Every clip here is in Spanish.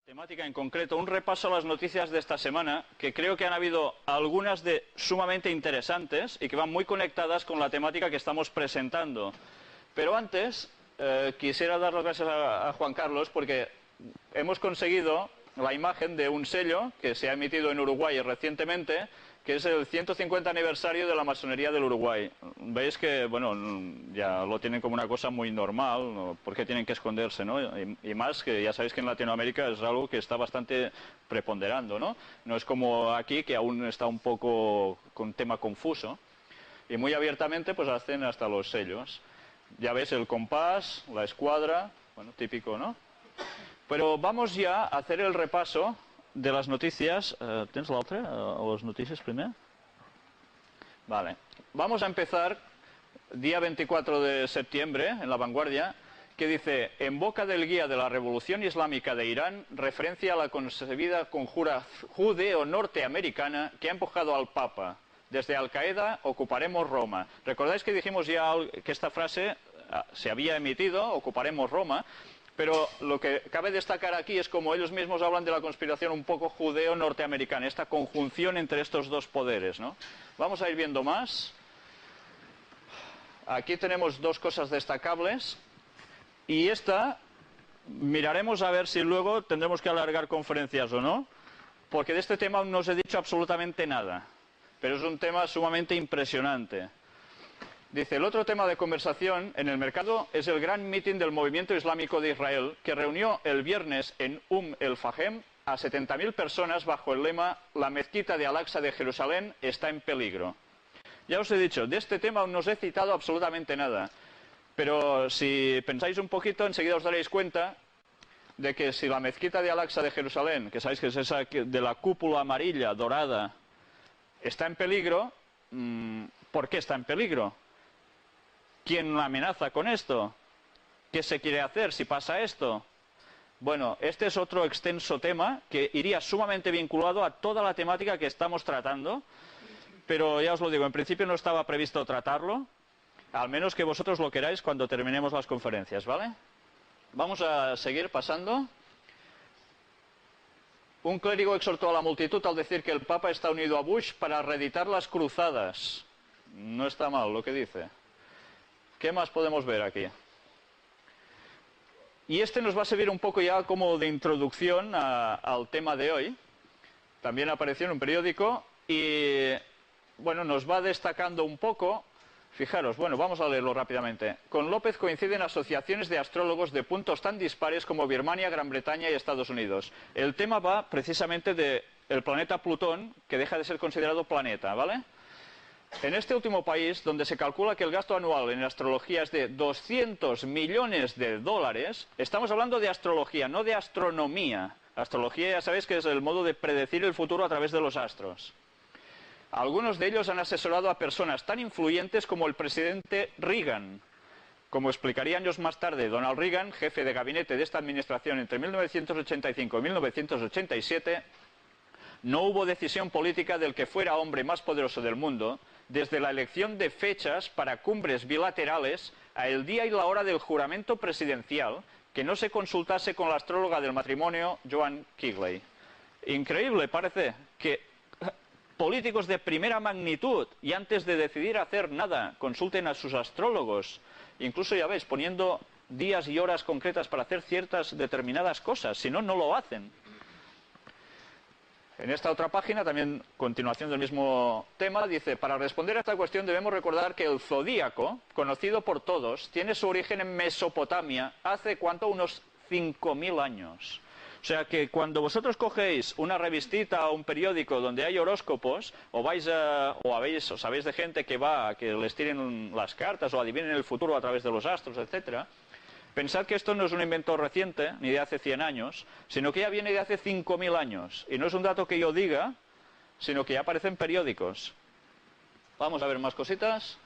Temática en concreto, un repaso a las noticias de esta semana, que creo que han habido algunas de sumamente interesantes y que van muy conectadas con la temática que estamos presentando. Pero antes, quisiera dar las gracias a Juan Carlos porque hemos conseguido la imagen de un sello que se ha emitido en Uruguay recientemente, que es el 150 aniversario de la masonería del Uruguay. Veis que, bueno, ya lo tienen como una cosa muy normal, ¿no? ¿Por qué tienen que esconderse, no? Y más que ya sabéis que en Latinoamérica es algo que está bastante preponderando, ¿no? No es como aquí, que aún está un poco con tema confuso. Y muy abiertamente pues hacen hasta los sellos. Ya veis el compás, la escuadra, bueno, típico, ¿no? Pero vamos ya a hacer el repaso de las noticias. ¿Tens l'altre? ¿Las noticias primero? Vale. Vamos a empezar día 24 de septiembre en La Vanguardia, que dice: en boca del guía de la Revolución Islámica de Irán, referencia a la concebida conjura judeo-norteamericana que ha empujado al Papa. Desde Al-Qaeda ocuparemos Roma. ¿Recordáis que dijimos ya que esta frase se había emitido, ocuparemos Roma? Pero lo que cabe destacar aquí es como ellos mismos hablan de la conspiración un poco judeo-norteamericana, esta conjunción entre estos dos poderes, ¿no? Vamos a ir viendo más. Aquí tenemos dos cosas destacables. Y esta, miraremos a ver si luego tendremos que alargar conferencias o no, porque de este tema no os he dicho absolutamente nada. Pero es un tema sumamente impresionante. Dice, el otro tema de conversación en el mercado es el gran mitin del Movimiento Islámico de Israel, que reunió el viernes en el-Fahem a 70.000 personas bajo el lema «La mezquita de Al-Aqsa de Jerusalén está en peligro». Ya os he dicho, de este tema no os he citado absolutamente nada, pero si pensáis un poquito, enseguida os daréis cuenta de que si la mezquita de Al-Aqsa de Jerusalén, que sabéis que es esa de la cúpula amarilla, dorada, está en peligro, ¿por qué está en peligro? ¿Quién la amenaza con esto? ¿Qué se quiere hacer si pasa esto? Bueno, este es otro extenso tema que iría sumamente vinculado a toda la temática que estamos tratando, pero ya os lo digo, en principio no estaba previsto tratarlo, al menos que vosotros lo queráis cuando terminemos las conferencias, ¿vale? Vamos a seguir pasando. Un clérigo exhortó a la multitud al decir que el Papa está unido a Bush para reeditar las cruzadas. No está mal lo que dice. ¿Qué más podemos ver aquí? Y este nos va a servir un poco ya como de introducción al tema de hoy. También apareció en un periódico y, bueno, nos va destacando un poco. Fijaros, bueno, vamos a leerlo rápidamente. Con López coinciden asociaciones de astrólogos de puntos tan dispares como Birmania, Gran Bretaña y Estados Unidos. El tema va precisamente del planeta Plutón, que deja de ser considerado planeta, ¿vale? En este último país, donde se calcula que el gasto anual en astrología es de 200 millones de dólares, estamos hablando de astrología, no de astronomía. Astrología, ya sabéis que es el modo de predecir el futuro a través de los astros. Algunos de ellos han asesorado a personas tan influyentes como el presidente Reagan. Como explicaría años más tarde Donald Reagan, jefe de gabinete de esta administración entre 1985 y 1987, no hubo decisión política del que fuera hombre más poderoso del mundo, desde la elección de fechas para cumbres bilaterales a el día y la hora del juramento presidencial, que no se consultase con la astróloga del matrimonio, Joan Kigley. Increíble, parece, que políticos de primera magnitud, y antes de decidir hacer nada, consulten a sus astrólogos, incluso ya veis, poniendo días y horas concretas para hacer ciertas determinadas cosas, si no, no lo hacen. En esta otra página, también continuación del mismo tema, dice, para responder a esta cuestión debemos recordar que el zodíaco, conocido por todos, tiene su origen en Mesopotamia hace, ¿cuánto? Unos 5.000 años. O sea que cuando vosotros cogéis una revistita o un periódico donde hay horóscopos, o sabéis de gente que va a que les tiren las cartas o adivinen el futuro a través de los astros, etcétera, pensad que esto no es un invento reciente, ni de hace 100 años, sino que ya viene de hace 5.000 años. Y no es un dato que yo diga, sino que ya aparece en periódicos. Vamos a ver más cositas.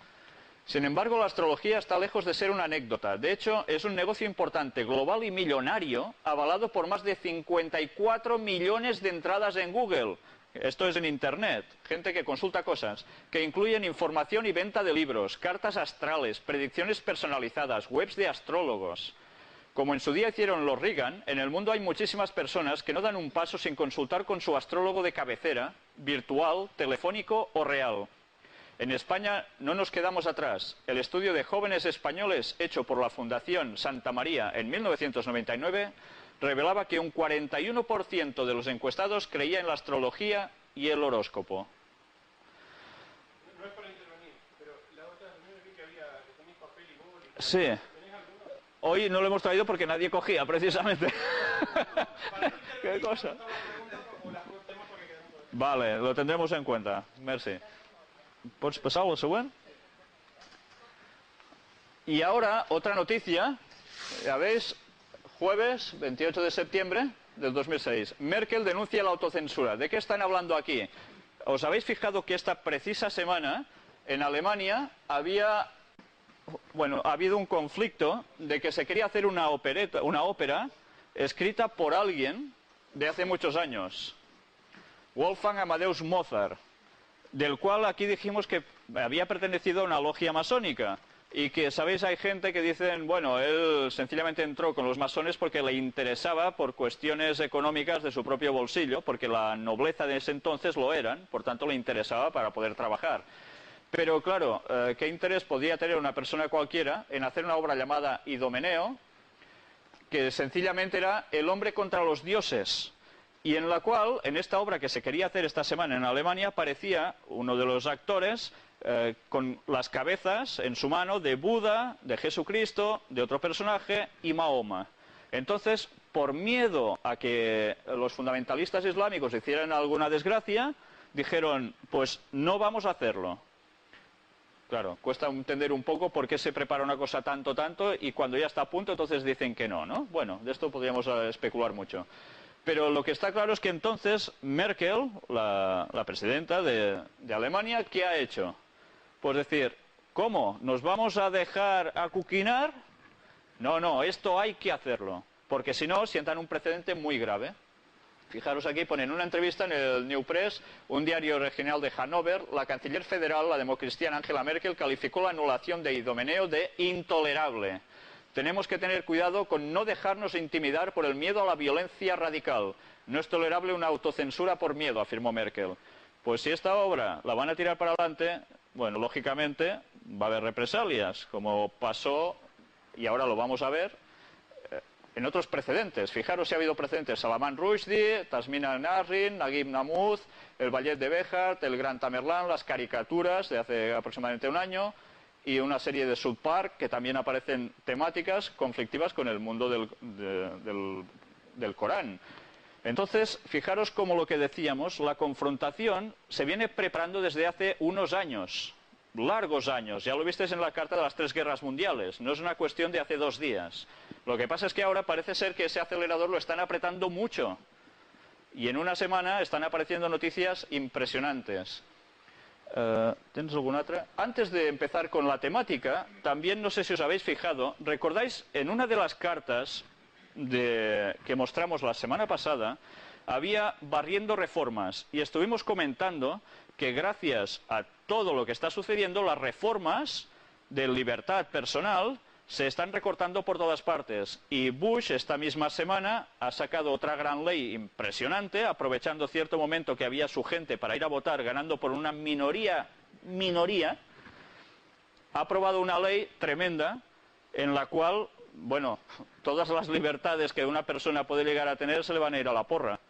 Sin embargo, la astrología está lejos de ser una anécdota. De hecho, es un negocio importante, global y millonario, avalado por más de 54 millones de entradas en Google. Esto es en Internet, gente que consulta cosas, que incluyen información y venta de libros, cartas astrales, predicciones personalizadas, webs de astrólogos. Como en su día hicieron los Reagan, en el mundo hay muchísimas personas que no dan un paso sin consultar con su astrólogo de cabecera, virtual, telefónico o real. En España no nos quedamos atrás. El estudio de jóvenes españoles hecho por la Fundación Santa María en 1999 revelaba que un 41% de los encuestados creía en la astrología y el horóscopo. No es para intervenir, pero la otra reunión vi que había que tenéis papel y boli. Sí. Hoy no lo hemos traído porque nadie cogía, precisamente. ¿Qué cosa? Vale, lo tendremos en cuenta. Merci. ¿Pots passar al següent? Y ahora, otra noticia. Ya veis, jueves 28 de septiembre del 2006. Merkel denuncia la autocensura. ¿De qué están hablando aquí? ¿Os habéis fijado que esta precisa semana en Alemania ha habido un conflicto de que se quería hacer una ópera escrita por alguien de hace muchos años, Wolfgang Amadeus Mozart, del cual aquí dijimos que había pertenecido a una logia masónica y que, sabéis, hay gente que dicen, bueno, él sencillamente entró con los masones porque le interesaba por cuestiones económicas de su propio bolsillo, porque la nobleza de ese entonces lo eran, por tanto le interesaba para poder trabajar. Pero claro, ¿qué interés podía tener una persona cualquiera en hacer una obra llamada Idomeneo, que sencillamente era el hombre contra los dioses? Y en la cual, en esta obra que se quería hacer esta semana en Alemania, aparecía uno de los actores con las cabezas en su mano de Buda, de Jesucristo, de otro personaje y Mahoma. Entonces, por miedo a que los fundamentalistas islámicos hicieran alguna desgracia, dijeron, pues no vamos a hacerlo. Claro, cuesta entender un poco por qué se prepara una cosa tanto y cuando ya está a punto entonces dicen que no, ¿no? Bueno, de esto podríamos especular mucho. Pero lo que está claro es que entonces Merkel, la presidenta de Alemania, ¿qué ha hecho? Pues decir, ¿cómo? ¿Nos vamos a dejar acuquinar? No, esto hay que hacerlo, porque si no sientan un precedente muy grave. Fijaros aquí, ponen una entrevista en el New Press, un diario regional de Hannover. La canciller federal, la democristiana Angela Merkel, calificó la anulación de Idomeneo de intolerable. Tenemos que tener cuidado con no dejarnos intimidar por el miedo a la violencia radical. No es tolerable una autocensura por miedo, afirmó Merkel. Pues si esta obra la van a tirar para adelante, bueno, lógicamente va a haber represalias, como pasó, y ahora lo vamos a ver, en otros precedentes. Fijaros si ha habido precedentes: Salman Rushdie, Tasmina Nasrin, Naguib Mahmoud, el Ballet de Béjar, el Gran Tamerlán, las caricaturas de hace aproximadamente un año y una serie de South Park que también aparecen temáticas conflictivas con el mundo del Corán. Entonces, fijaros como lo que decíamos, la confrontación se viene preparando desde hace unos años, largos años. Ya lo visteis en la Carta de las Tres Guerras Mundiales, no es una cuestión de hace 2 días. Lo que pasa es que ahora parece ser que ese acelerador lo están apretando mucho. Y en una semana están apareciendo noticias impresionantes. ¿Tienes alguna otra? Antes de empezar con la temática, también no sé si os habéis fijado, ¿recordáis en una de las cartas que mostramos la semana pasada? Había barriendo reformas y estuvimos comentando que gracias a todo lo que está sucediendo, las reformas de libertad personal se están recortando por todas partes. Y Bush esta misma semana ha sacado otra gran ley impresionante, aprovechando cierto momento que había su gente para ir a votar, ganando por una minoría, ha aprobado una ley tremenda en la cual, bueno, todas las libertades que una persona puede llegar a tener se le van a ir a la porra.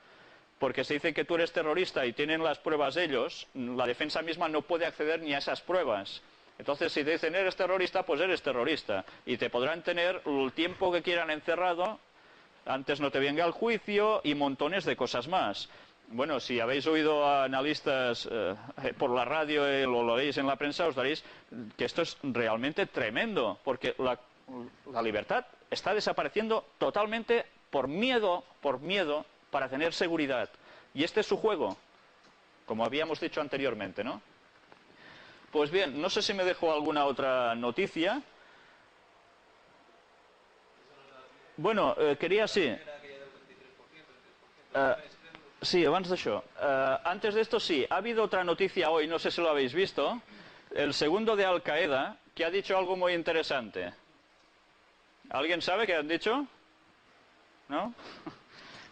Porque se dice que tú eres terrorista y tienen las pruebas ellos, la defensa misma no puede acceder ni a esas pruebas. Entonces, si te dicen eres terrorista, pues eres terrorista. Y te podrán tener el tiempo que quieran encerrado, antes no te venga el juicio y montones de cosas más. Bueno, si habéis oído a analistas por la radio o lo leéis en la prensa, os daréis que esto es realmente tremendo, porque la libertad está desapareciendo totalmente por miedo para tener seguridad. Y este es su juego, como habíamos dicho anteriormente, ¿no? Pues bien, no sé si me dejo alguna otra noticia. Bueno, quería sí. Sí, abans d'això. Antes de esto sí, ha habido otra noticia hoy, no sé si lo habéis visto, el segundo de Al Qaeda, que ha dicho algo muy interesante. ¿Alguien sabe qué han dicho? ¿No?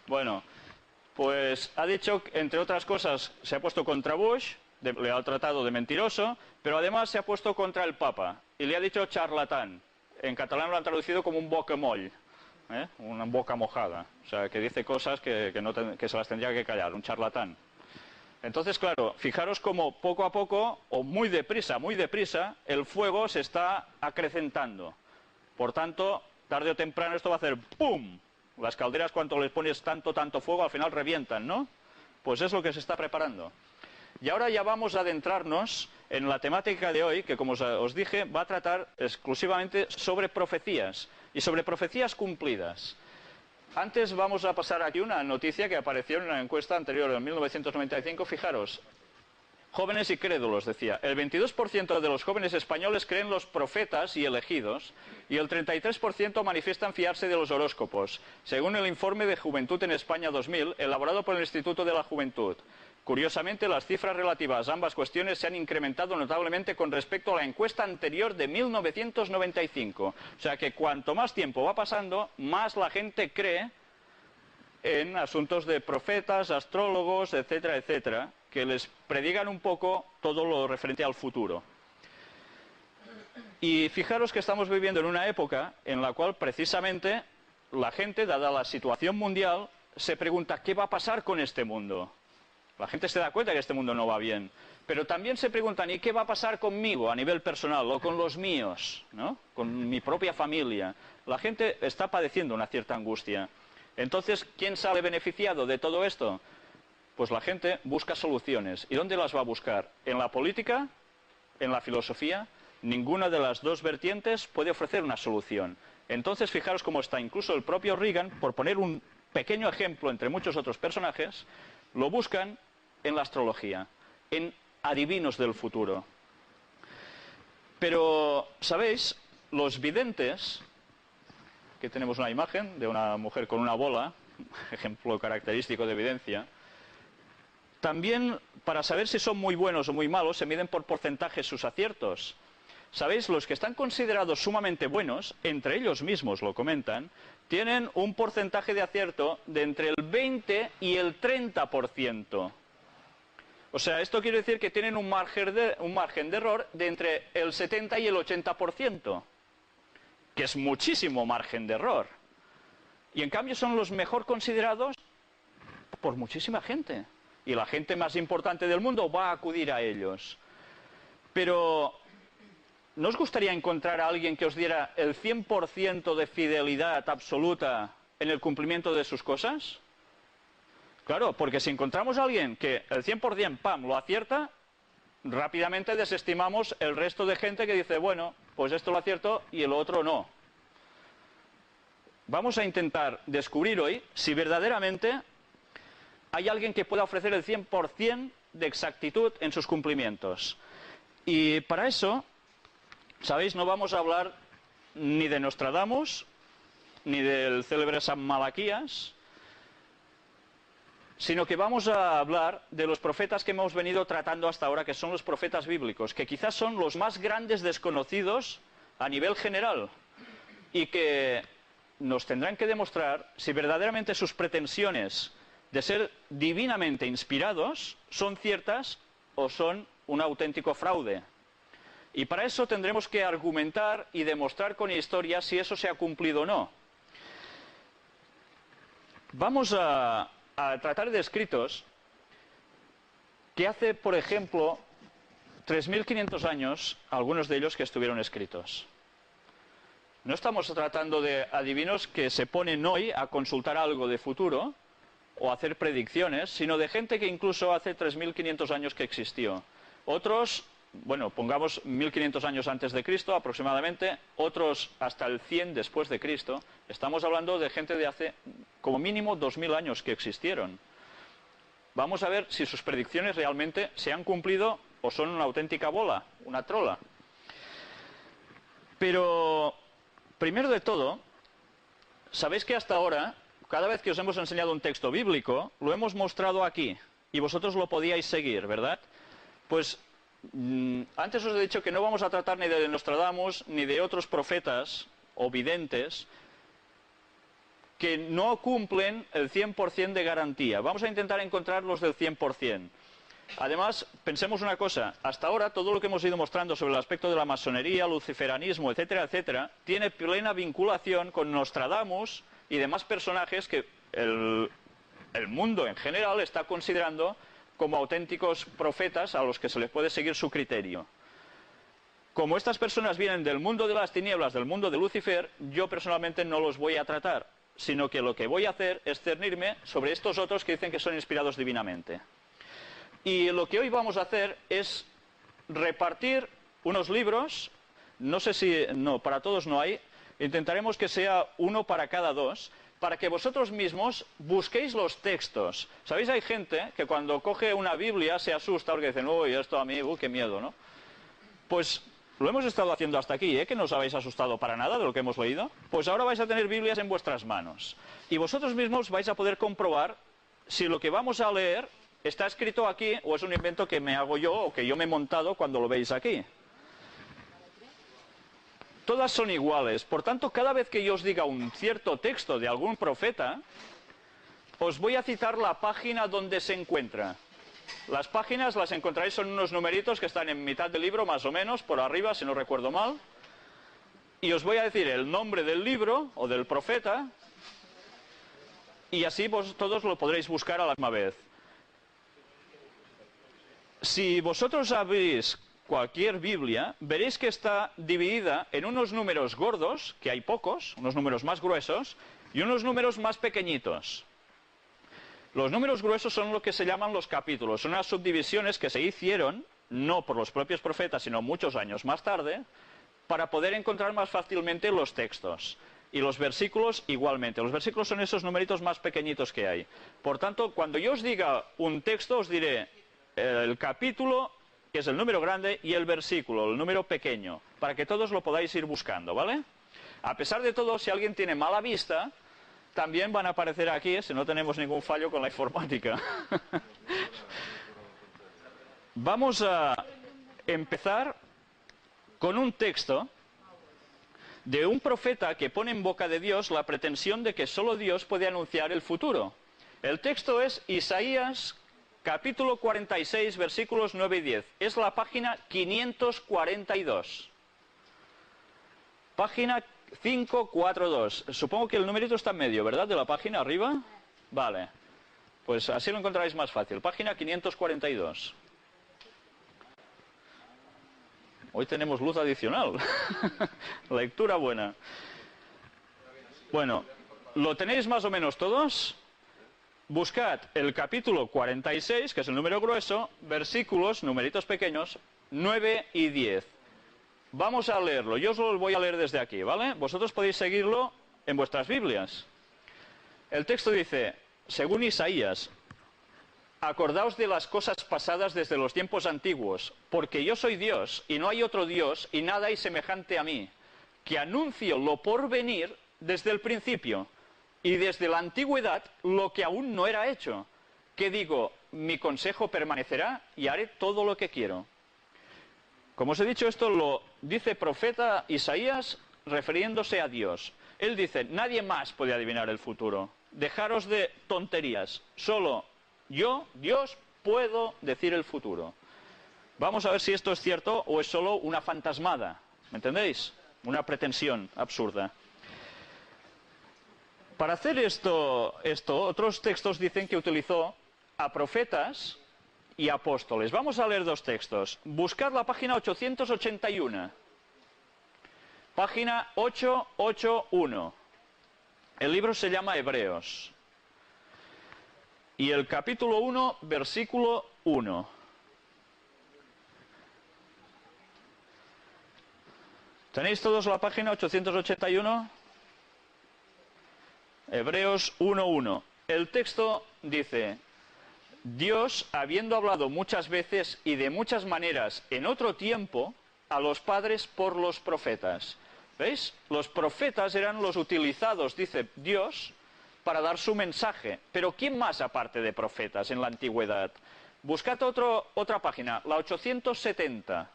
Bueno, pues ha dicho, entre otras cosas, se ha puesto contra Bush, le ha tratado de mentiroso, pero además se ha puesto contra el Papa y le ha dicho charlatán. En catalán lo han traducido como un bocamoll, una boca mojada, o sea, que dice cosas que se las tendría que callar, un charlatán. Entonces, claro, fijaros cómo poco a poco, o muy deprisa, el fuego se está acrecentando. Por tanto, tarde o temprano esto va a hacer ¡pum! Las calderas, cuando les pones tanto fuego, al final revientan, ¿no? Pues es lo que se está preparando. Y ahora ya vamos a adentrarnos en la temática de hoy, que como os dije, va a tratar exclusivamente sobre profecías, y sobre profecías cumplidas. Antes vamos a pasar aquí una noticia que apareció en una encuesta anterior, en 1995, fijaros. Jóvenes y crédulos, decía. El 22% de los jóvenes españoles creen los profetas y elegidos, y el 33% manifiestan fiarse de los horóscopos, según el informe de Juventud en España 2000, elaborado por el Instituto de la Juventud. Curiosamente, las cifras relativas a ambas cuestiones se han incrementado notablemente con respecto a la encuesta anterior de 1995. O sea que cuanto más tiempo va pasando, más la gente cree en asuntos de profetas, astrólogos, etcétera, etcétera, que les predigan un poco todo lo referente al futuro. Y fijaros que estamos viviendo en una época en la cual precisamente la gente, dada la situación mundial, se pregunta ¿qué va a pasar con este mundo? La gente se da cuenta que este mundo no va bien, pero también se preguntan ¿y qué va a pasar conmigo a nivel personal o con los míos, ¿no? Con mi propia familia? La gente está padeciendo una cierta angustia. Entonces, ¿quién sale beneficiado de todo esto? Pues la gente busca soluciones. ¿Y dónde las va a buscar? ¿En la política? ¿En la filosofía? Ninguna de las dos vertientes puede ofrecer una solución. Entonces, fijaros cómo está. Incluso el propio Reagan, por poner un pequeño ejemplo entre muchos otros personajes, lo buscan en la astrología, en adivinos del futuro. Pero, ¿sabéis? Los videntes, que tenemos una imagen de una mujer con una bola, ejemplo característico de evidencia, también para saber si son muy buenos o muy malos se miden por porcentaje sus aciertos. ¿Sabéis? Los que están considerados sumamente buenos, entre ellos mismos lo comentan, tienen un porcentaje de acierto de entre el 20 y el 30%. O sea, esto quiere decir que tienen un margen de error de entre el 70 y el 80%, que es muchísimo margen de error. Y en cambio son los mejor considerados por muchísima gente. Y la gente más importante del mundo va a acudir a ellos. Pero, ¿no os gustaría encontrar a alguien que os diera el 100% de fidelidad absoluta en el cumplimiento de sus cosas? Claro, porque si encontramos a alguien que el 100% ¡pam!, lo acierta, rápidamente desestimamos el resto de gente que dice, bueno, pues esto lo acierto y el otro no. Vamos a intentar descubrir hoy si verdaderamente hay alguien que pueda ofrecer el 100% de exactitud en sus cumplimientos. Y para eso, ¿sabéis? No vamos a hablar ni de Nostradamus, ni del célebre San Malaquías, sino que vamos a hablar de los profetas que hemos venido tratando hasta ahora, que son los profetas bíblicos, que quizás son los más grandes desconocidos a nivel general, y que nos tendrán que demostrar si verdaderamente sus pretensiones de ser divinamente inspirados son ciertas o son un auténtico fraude. Y para eso tendremos que argumentar y demostrar con historia si eso se ha cumplido o no. Vamos a tratar de escritos que hace, por ejemplo, 3.500 años, algunos de ellos que estuvieron escritos. No estamos tratando de adivinos que se ponen hoy a consultar algo de futuro o a hacer predicciones, sino de gente que incluso hace 3.500 años que existió. Otros, bueno, pongamos 1.500 años antes de Cristo aproximadamente, otros hasta el 100 después de Cristo. Estamos hablando de gente de hace como mínimo 2.000 años que existieron. Vamos a ver si sus predicciones realmente se han cumplido o son una auténtica bola, una trola. Pero, primero de todo, sabéis que hasta ahora, cada vez que os hemos enseñado un texto bíblico, lo hemos mostrado aquí, y vosotros lo podíais seguir, ¿verdad? Pues, antes os he dicho que no vamos a tratar ni de Nostradamus, ni de otros profetas, o videntes que no cumplen el 100% de garantía. Vamos a intentar encontrar los del 100%. Además, pensemos una cosa, hasta ahora todo lo que hemos ido mostrando sobre el aspecto de la masonería, luciferanismo, etcétera, etcétera, tiene plena vinculación con Nostradamus y demás personajes que el mundo en general está considerando como auténticos profetas a los que se les puede seguir su criterio. Como estas personas vienen del mundo de las tinieblas, del mundo de Lucifer, yo personalmente no los voy a tratar, sino que lo que voy a hacer es cernirme sobre estos otros que dicen que son inspirados divinamente. Y lo que hoy vamos a hacer es repartir unos libros, no sé si, no, para todos no hay, intentaremos que sea uno para cada dos, para que vosotros mismos busquéis los textos. ¿Sabéis? Hay gente que cuando coge una Biblia se asusta porque dicen, uy, esto a mí, qué miedo, ¿no? Pues lo hemos estado haciendo hasta aquí, ¿eh? Que no os habéis asustado para nada de lo que hemos leído. Pues ahora vais a tener Biblias en vuestras manos. Y vosotros mismos vais a poder comprobar si lo que vamos a leer está escrito aquí o es un invento que me hago yo o que yo me he montado cuando lo veis aquí. Todas son iguales. Por tanto, cada vez que yo os diga un cierto texto de algún profeta, os voy a citar la página donde se encuentra. Las páginas las encontraréis, son unos numeritos que están en mitad del libro, más o menos, por arriba, si no recuerdo mal. Y os voy a decir el nombre del libro o del profeta, y así vos todos lo podréis buscar a la misma vez. Si vosotros abrís cualquier Biblia, veréis que está dividida en unos números gordos, que hay pocos, unos números más gruesos, y unos números más pequeñitos. Los números gruesos son lo que se llaman los capítulos, son unas subdivisiones que se hicieron, no por los propios profetas, sino muchos años más tarde, para poder encontrar más fácilmente los textos. Y los versículos igualmente. Los versículos son esos numeritos más pequeñitos que hay. Por tanto, cuando yo os diga un texto, os diré el capítulo, que es el número grande, y el versículo, el número pequeño, para que todos lo podáis ir buscando, ¿vale? A pesar de todo, si alguien tiene mala vista, también van a aparecer aquí, si no tenemos ningún fallo con la informática. Vamos a empezar con un texto de un profeta que pone en boca de Dios la pretensión de que solo Dios puede anunciar el futuro. El texto es Isaías capítulo 46, versículos 9 y 10. Es la página 542. Página 542. Supongo que el numerito está en medio, ¿verdad? De la página arriba. Vale. Pues así lo encontraréis más fácil. Página 542. Hoy tenemos luz adicional. Lectura buena. Bueno, ¿lo tenéis más o menos todos? Buscad el capítulo 46, que es el número grueso, versículos, numeritos pequeños, 9 y 10. Vamos a leerlo. Yo os lo voy a leer desde aquí, ¿vale? Vosotros podéis seguirlo en vuestras Biblias. El texto dice, según Isaías, acordaos de las cosas pasadas desde los tiempos antiguos, porque yo soy Dios, y no hay otro Dios, y nada hay semejante a mí, que anuncio lo por venir desde el principio, y desde la antigüedad lo que aún no era hecho, que digo, mi consejo permanecerá, y haré todo lo que quiero. Como os he dicho, esto lo dice profeta Isaías refiriéndose a Dios. Él dice, nadie más puede adivinar el futuro. Dejaros de tonterías. Solo yo, Dios, puedo decir el futuro. Vamos a ver si esto es cierto o es solo una fantasmada. ¿Me entendéis? Una pretensión absurda. Para hacer esto, otros textos dicen que utilizó a profetas y apóstoles. Vamos a leer dos textos. Buscad la página 881. Página 881. El libro se llama Hebreos. Y el capítulo 1, versículo 1. ¿Tenéis todos la página 881? Hebreos 1.1. El texto dice, Dios, habiendo hablado muchas veces y de muchas maneras en otro tiempo, a los padres por los profetas. ¿Veis? Los profetas eran los utilizados, dice Dios, para dar su mensaje. Pero ¿quién más aparte de profetas en la antigüedad? Buscad otra página, la 870.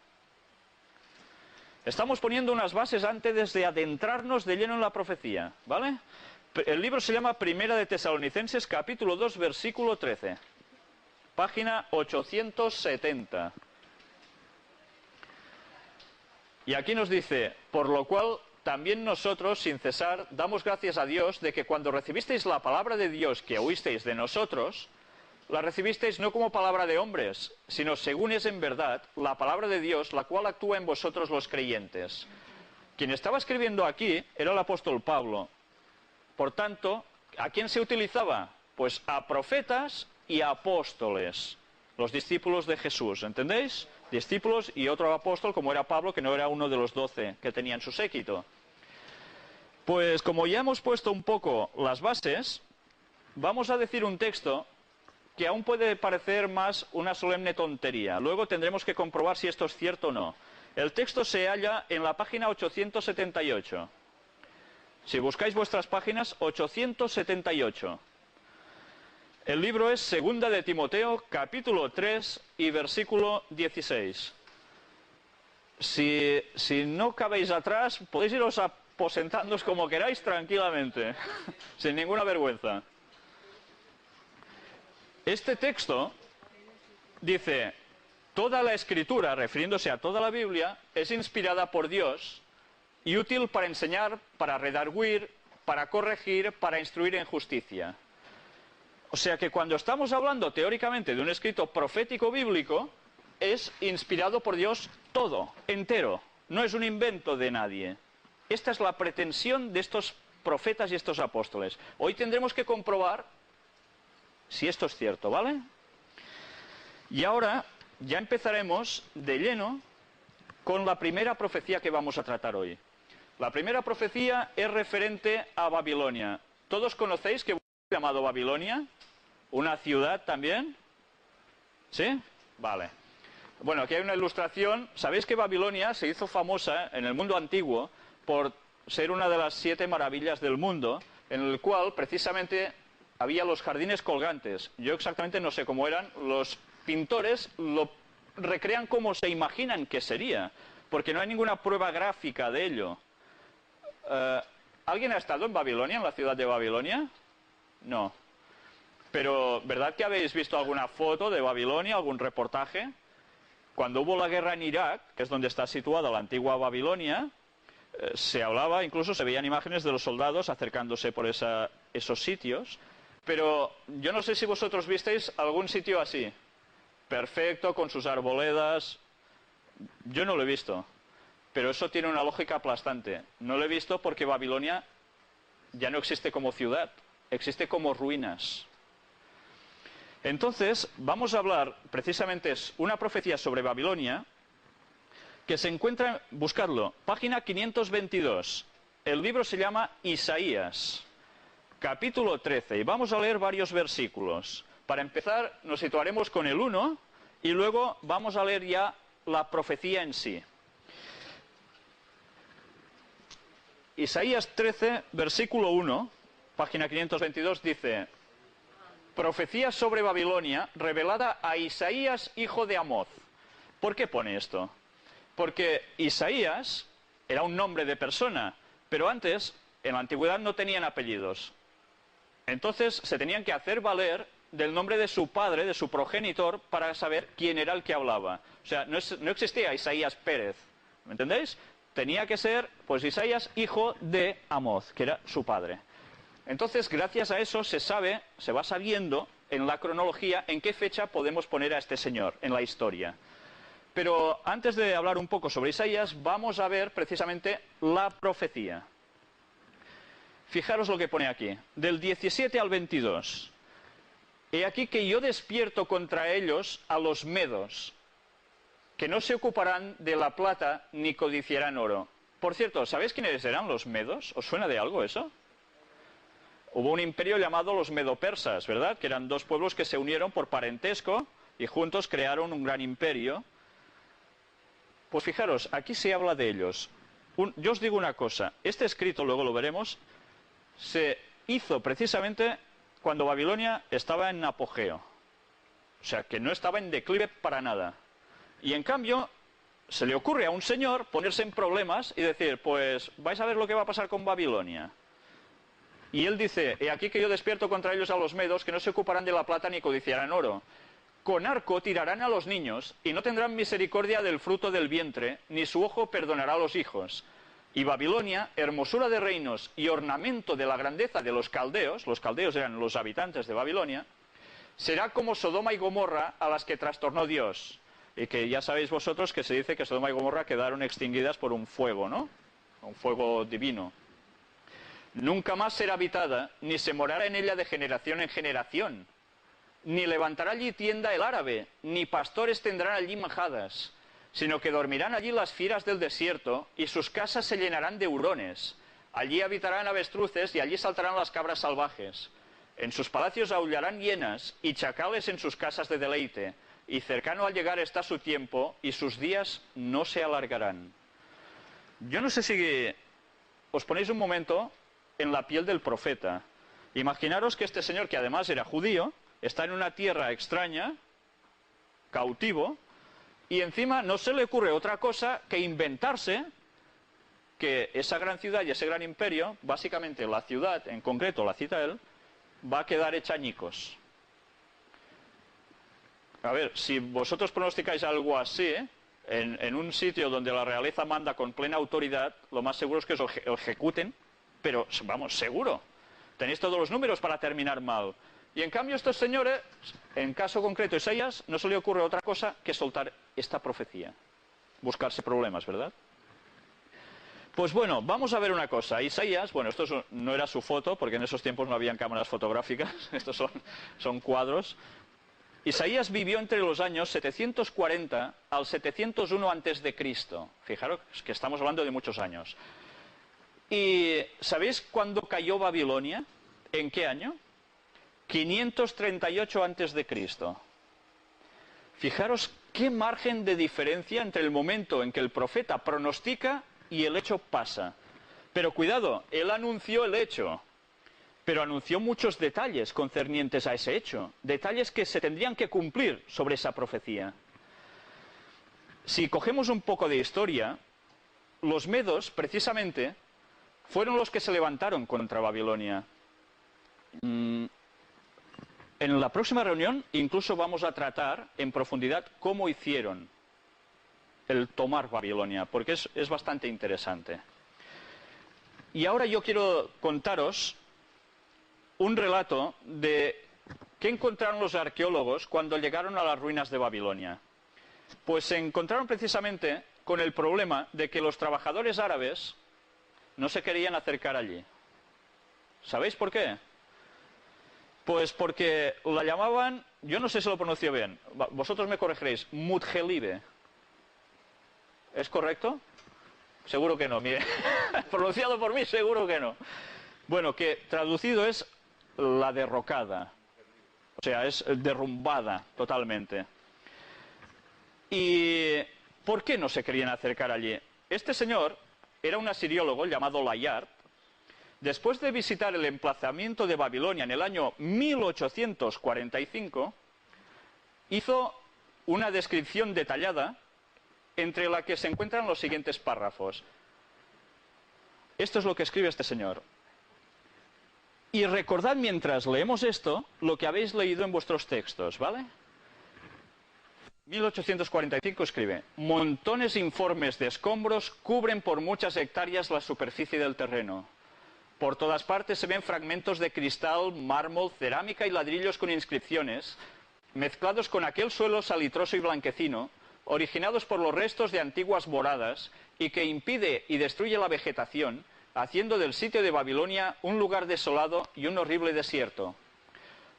Estamos poniendo unas bases antes de adentrarnos de lleno en la profecía, ¿vale? El libro se llama Primera de Tesalonicenses, capítulo 2, versículo 13. Página 870. Y aquí nos dice, por lo cual también nosotros, sin cesar, damos gracias a Dios de que cuando recibisteis la palabra de Dios que oísteis de nosotros, la recibisteis no como palabra de hombres, sino según es en verdad la palabra de Dios, la cual actúa en vosotros los creyentes. Quien estaba escribiendo aquí era el apóstol Pablo. Por tanto, ¿a quién se utilizaba? Pues a profetas y a apóstoles, los discípulos de Jesús, ¿entendéis? Discípulos y otro apóstol como era Pablo, que no era uno de los 12 que tenían su séquito. Pues como ya hemos puesto un poco las bases, vamos a decir un texto que aún puede parecer más una solemne tontería. Luego tendremos que comprobar si esto es cierto o no. El texto se halla en la página 878. Si buscáis vuestras páginas, 878. El libro es Segunda de Timoteo, capítulo 3 y versículo 16. Si no cabéis atrás, podéis iros aposentándoos como queráis tranquilamente, sin ninguna vergüenza. Este texto dice, toda la escritura, refiriéndose a toda la Biblia, es inspirada por Dios y útil para enseñar, para redarguir, para corregir, para instruir en justicia. O sea que cuando estamos hablando teóricamente de un escrito profético bíblico, es inspirado por Dios todo, entero. No es un invento de nadie. Esta es la pretensión de estos profetas y estos apóstoles. Hoy tendremos que comprobar si esto es cierto, ¿vale? Y ahora ya empezaremos de lleno con la primera profecía que vamos a tratar hoy. La primera profecía es referente a Babilonia. ¿Todos conocéis que llamado Babilonia? ¿Una ciudad también? ¿Sí? Vale. Bueno, aquí hay una ilustración. Sabéis que Babilonia se hizo famosa en el mundo antiguo por ser una de las 7 maravillas del mundo, en el cual precisamente había los jardines colgantes. Yo exactamente no sé cómo eran. Los pintores lo recrean como se imaginan que sería, porque no hay ninguna prueba gráfica de ello. ¿Alguien ha estado en Babilonia, en la ciudad de Babilonia? No. Pero, ¿verdad que habéis visto alguna foto de Babilonia, algún reportaje? Cuando hubo la guerra en Irak, que es donde está situada la antigua Babilonia, se hablaba, incluso se veían imágenes de los soldados acercándose por esos sitios. Pero yo no sé si vosotros visteis algún sitio así, perfecto, con sus arboledas. Yo no lo he visto, pero eso tiene una lógica aplastante. No lo he visto porque Babilonia ya no existe como ciudad, existe como ruinas. Entonces, vamos a hablar, precisamente es una profecía sobre Babilonia, que se encuentra, buscadlo, página 522. El libro se llama Isaías, capítulo 13, y vamos a leer varios versículos. Para empezar, nos situaremos con el 1, y luego vamos a leer ya la profecía en sí. Isaías 13, versículo 1, página 522, dice: profecía sobre Babilonia revelada a Isaías, hijo de Amoz. ¿Por qué pone esto? Porque Isaías era un nombre de persona, pero antes, en la antigüedad, no tenían apellidos. Entonces se tenían que hacer valer del nombre de su padre, de su progenitor, para saber quién era el que hablaba. O sea, no existía Isaías Pérez, ¿me entendéis? Tenía que ser, pues, Isaías, hijo de Amoz, que era su padre. Entonces, gracias a eso se va sabiendo en la cronología en qué fecha podemos poner a este señor en la historia. Pero antes de hablar un poco sobre Isaías, vamos a ver precisamente la profecía. Fijaros lo que pone aquí, del 17 al 22. He aquí que yo despierto contra ellos a los medos, que no se ocuparán de la plata ni codiciarán oro. Por cierto, ¿sabéis quiénes eran los medos? ¿Os suena de algo eso? Hubo un imperio llamado los medopersas, ¿verdad? Que eran 2 pueblos que se unieron por parentesco y juntos crearon un gran imperio. Pues fijaros, aquí se habla de ellos. Yo os digo una cosa, este escrito, luego lo veremos, se hizo precisamente cuando Babilonia estaba en apogeo. O sea, que no estaba en declive para nada. Y en cambio, se le ocurre a un señor ponerse en problemas y decir, pues vais a ver lo que va a pasar con Babilonia. Y él dice, he aquí que yo despierto contra ellos a los medos, que no se ocuparán de la plata ni codiciarán oro. Con arco tirarán a los niños, y no tendrán misericordia del fruto del vientre, ni su ojo perdonará a los hijos. Y Babilonia, hermosura de reinos y ornamento de la grandeza de los caldeos eran los habitantes de Babilonia, será como Sodoma y Gomorra a las que trastornó Dios. Y que ya sabéis vosotros que se dice que Sodoma y Gomorra quedaron extinguidas por un fuego, ¿no? Un fuego divino. Nunca más será habitada, ni se morará en ella de generación en generación. Ni levantará allí tienda el árabe, ni pastores tendrán allí majadas, sino que dormirán allí las fieras del desierto, y sus casas se llenarán de hurones. Allí habitarán avestruces, y allí saltarán las cabras salvajes. En sus palacios aullarán hienas, y chacales en sus casas de deleite. Y cercano al llegar está su tiempo, y sus días no se alargarán. Yo no sé si os ponéis un momento en la piel del profeta. Imaginaros que este señor, que además era judío, está en una tierra extraña, cautivo, y encima no se le ocurre otra cosa que inventarse que esa gran ciudad y ese gran imperio, básicamente la ciudad, en concreto la cita él, va a quedar hecha añicos. A ver, si vosotros pronosticáis algo así, en un sitio donde la realeza manda con plena autoridad, lo más seguro es que os ejecuten, pero vamos, seguro. Tenéis todos los números para terminar mal. Y en cambio estos señores, en caso concreto Isaías, no se le ocurre otra cosa que soltar esta profecía. Buscarse problemas, ¿verdad? Pues bueno, vamos a ver una cosa. Isaías, bueno, esto no era su foto, porque en esos tiempos no habían cámaras fotográficas, estos son cuadros. Isaías vivió entre los años 740 al 701 antes de Cristo. Fijaros que estamos hablando de muchos años. ¿Y sabéis cuándo cayó Babilonia? ¿En qué año? 538 antes de Cristo. Fijaros qué margen de diferencia entre el momento en que el profeta pronostica y el hecho pasa. Pero cuidado, él anunció el hecho, pero anunció muchos detalles concernientes a ese hecho, detalles que se tendrían que cumplir sobre esa profecía. Si cogemos un poco de historia, los medos, precisamente, fueron los que se levantaron contra Babilonia. En la próxima reunión incluso vamos a tratar en profundidad cómo hicieron el tomar Babilonia, porque es bastante interesante. Y ahora yo quiero contaros un relato de qué encontraron los arqueólogos cuando llegaron a las ruinas de Babilonia. Pues se encontraron precisamente con el problema de que los trabajadores árabes no se querían acercar allí. ¿Sabéis por qué? Pues porque la llamaban, yo no sé si lo pronuncio bien, vosotros me corregiréis, Mudjelibe. ¿Es correcto? Seguro que no, mire, pronunciado por mí seguro que no. Bueno, que traducido es la derrocada, o sea, es derrumbada totalmente. ¿Y por qué no se querían acercar allí? Este señor era un asiriólogo llamado Layard. Después de visitar el emplazamiento de Babilonia en el año 1845, hizo una descripción detallada entre la que se encuentran los siguientes párrafos. Esto es lo que escribe este señor. Y recordad mientras leemos esto lo que habéis leído en vuestros textos, ¿vale? 1845 escribe: montones informes de escombros cubren por muchas hectáreas la superficie del terreno. Por todas partes se ven fragmentos de cristal, mármol, cerámica y ladrillos con inscripciones, mezclados con aquel suelo salitroso y blanquecino, originados por los restos de antiguas moradas, y que impide y destruye la vegetación, haciendo del sitio de Babilonia un lugar desolado y un horrible desierto.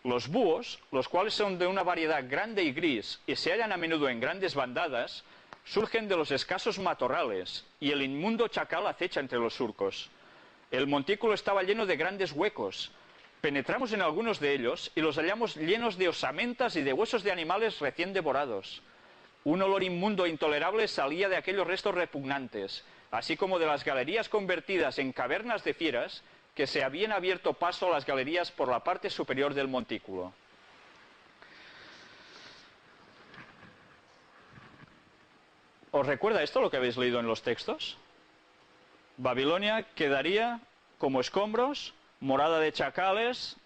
Los búhos, los cuales son de una variedad grande y gris y se hallan a menudo en grandes bandadas, surgen de los escasos matorrales, y el inmundo chacal acecha entre los surcos. El montículo estaba lleno de grandes huecos. Penetramos en algunos de ellos y los hallamos llenos de osamentas y de huesos de animales recién devorados. Un olor inmundo e intolerable salía de aquellos restos repugnantes, así como de las galerías convertidas en cavernas de fieras que se habían abierto paso a las galerías por la parte superior del montículo. ¿Os recuerda esto lo que habéis leído en los textos? Babilonia quedaría como escombros, morada de chacales,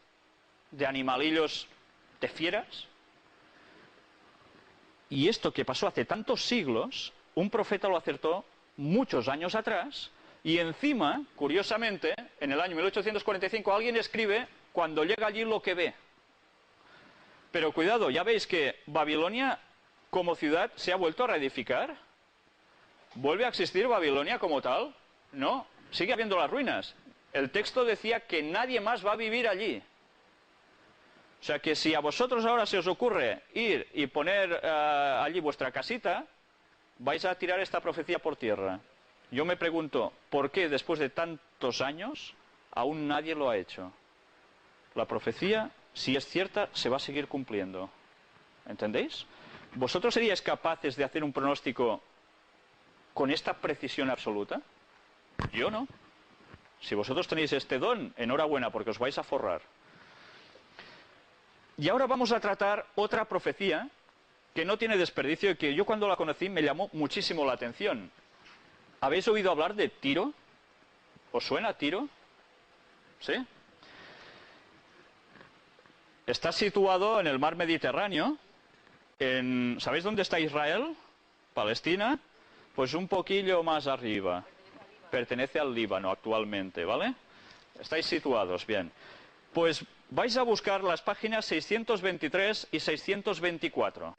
de animalillos, de fieras. Y esto que pasó hace tantos siglos, un profeta lo acertó muchos años atrás, y encima, curiosamente, en el año 1845 alguien escribe cuando llega allí lo que ve. Pero cuidado, ya veis que Babilonia como ciudad se ha vuelto a reedificar. ¿Vuelve a existir Babilonia como tal? No, sigue habiendo las ruinas. El texto decía que nadie más va a vivir allí. O sea que si a vosotros ahora se os ocurre ir y poner allí vuestra casita, vais a tirar esta profecía por tierra. Yo me pregunto, ¿por qué después de tantos años aún nadie lo ha hecho? La profecía, si es cierta, se va a seguir cumpliendo. ¿Entendéis? ¿Vosotros seríais capaces de hacer un pronóstico con esta precisión absoluta? Yo no. Si vosotros tenéis este don, enhorabuena, porque os vais a forrar. Y ahora vamos a tratar otra profecía que no tiene desperdicio y que yo cuando la conocí me llamó muchísimo la atención. ¿Habéis oído hablar de Tiro? ¿Os suena Tiro? ¿Sí? Está situado en el mar Mediterráneo. ¿Sabéis dónde está Israel? Palestina. Pues un poquillo más arriba. Pertenece al Líbano actualmente, ¿vale? Estáis situados, bien. Pues vais a buscar las páginas 623 y 624.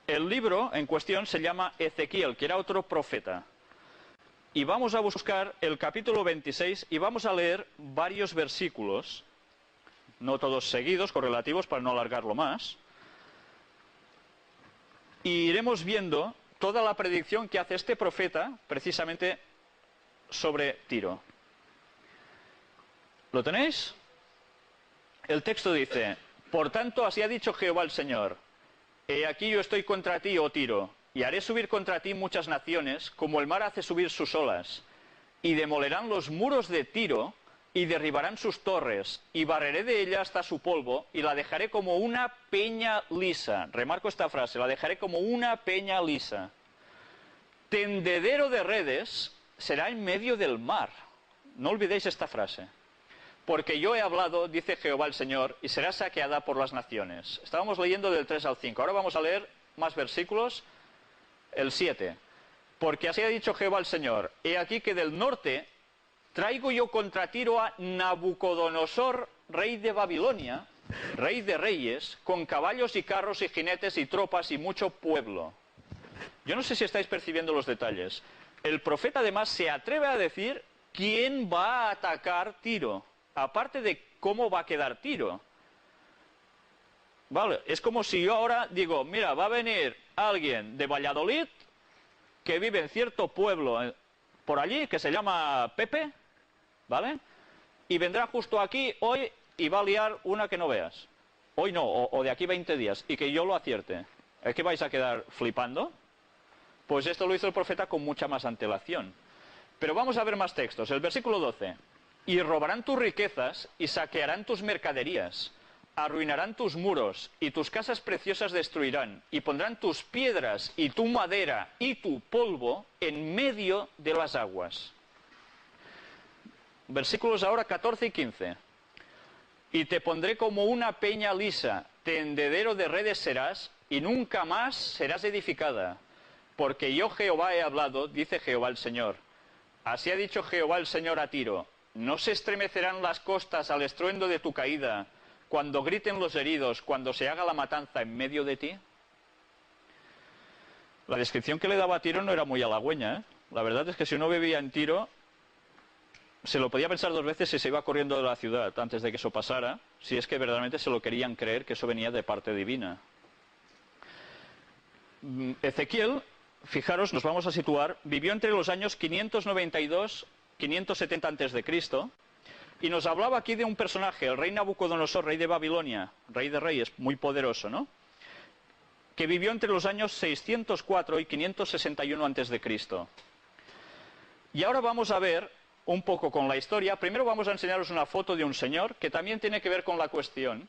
El libro en cuestión se llama Ezequiel, que era otro profeta. Y vamos a buscar el capítulo 26 y vamos a leer varios versículos, no todos seguidos, correlativos, para no alargarlo más. Y iremos viendo toda la predicción que hace este profeta, precisamente sobre Tiro. ¿Lo tenéis? El texto dice: por tanto, así ha dicho Jehová el Señor: he aquí yo estoy contra ti, oh Tiro, y haré subir contra ti muchas naciones, como el mar hace subir sus olas, y demolerán los muros de Tiro, y derribarán sus torres, y barreré de ella hasta su polvo, y la dejaré como una peña lisa. Remarco esta frase: la dejaré como una peña lisa. Tendedero de redes será en medio del mar. No olvidéis esta frase. Porque yo he hablado, dice Jehová el Señor, y será saqueada por las naciones. Estábamos leyendo del 3 al 5. Ahora vamos a leer más versículos. El 7. Porque así ha dicho Jehová el Señor: he aquí que del norte traigo yo contra Tiro a Nabucodonosor, rey de Babilonia, rey de reyes, con caballos y carros y jinetes y tropas y mucho pueblo. Yo no sé si estáis percibiendo los detalles. El profeta además se atreve a decir quién va a atacar Tiro, aparte de cómo va a quedar Tiro. Vale, es como si yo ahora digo: mira, va a venir alguien de Valladolid que vive en cierto pueblo por allí, que se llama Pepe, ¿vale? Y vendrá justo aquí hoy y va a liar una que no veas. Hoy no, o de aquí 20 días, y que yo lo acierte. ¿Es que vais a quedar flipando? Pues esto lo hizo el profeta con mucha más antelación. Pero vamos a ver más textos. El versículo 12. Y robarán tus riquezas y saquearán tus mercaderías. Arruinarán tus muros y tus casas preciosas destruirán, y pondrán tus piedras y tu madera y tu polvo en medio de las aguas. Versículos ahora 14 y 15. Y te pondré como una peña lisa, tendedero de redes serás, y nunca más serás edificada. Porque yo Jehová he hablado, dice Jehová el Señor. Así ha dicho Jehová el Señor a Tiro: no se estremecerán las costas al estruendo de tu caída, cuando griten los heridos, cuando se haga la matanza en medio de ti. La descripción que le daba a Tiro no era muy halagüeña, ¿eh? La verdad es que si uno vivía en Tiro, se lo podía pensar dos veces si se iba corriendo de la ciudad antes de que eso pasara, si es que verdaderamente se lo querían creer que eso venía de parte divina. Ezequiel, fijaros, nos vamos a situar, vivió entre los años 592 y 570 a.C., y nos hablaba aquí de un personaje, el rey Nabucodonosor, rey de Babilonia, rey de reyes, muy poderoso, ¿no? Que vivió entre los años 604 y 561 a.C. Y ahora vamos a ver un poco con la historia. Primero vamos a enseñaros una foto de un señor que también tiene que ver con la cuestión.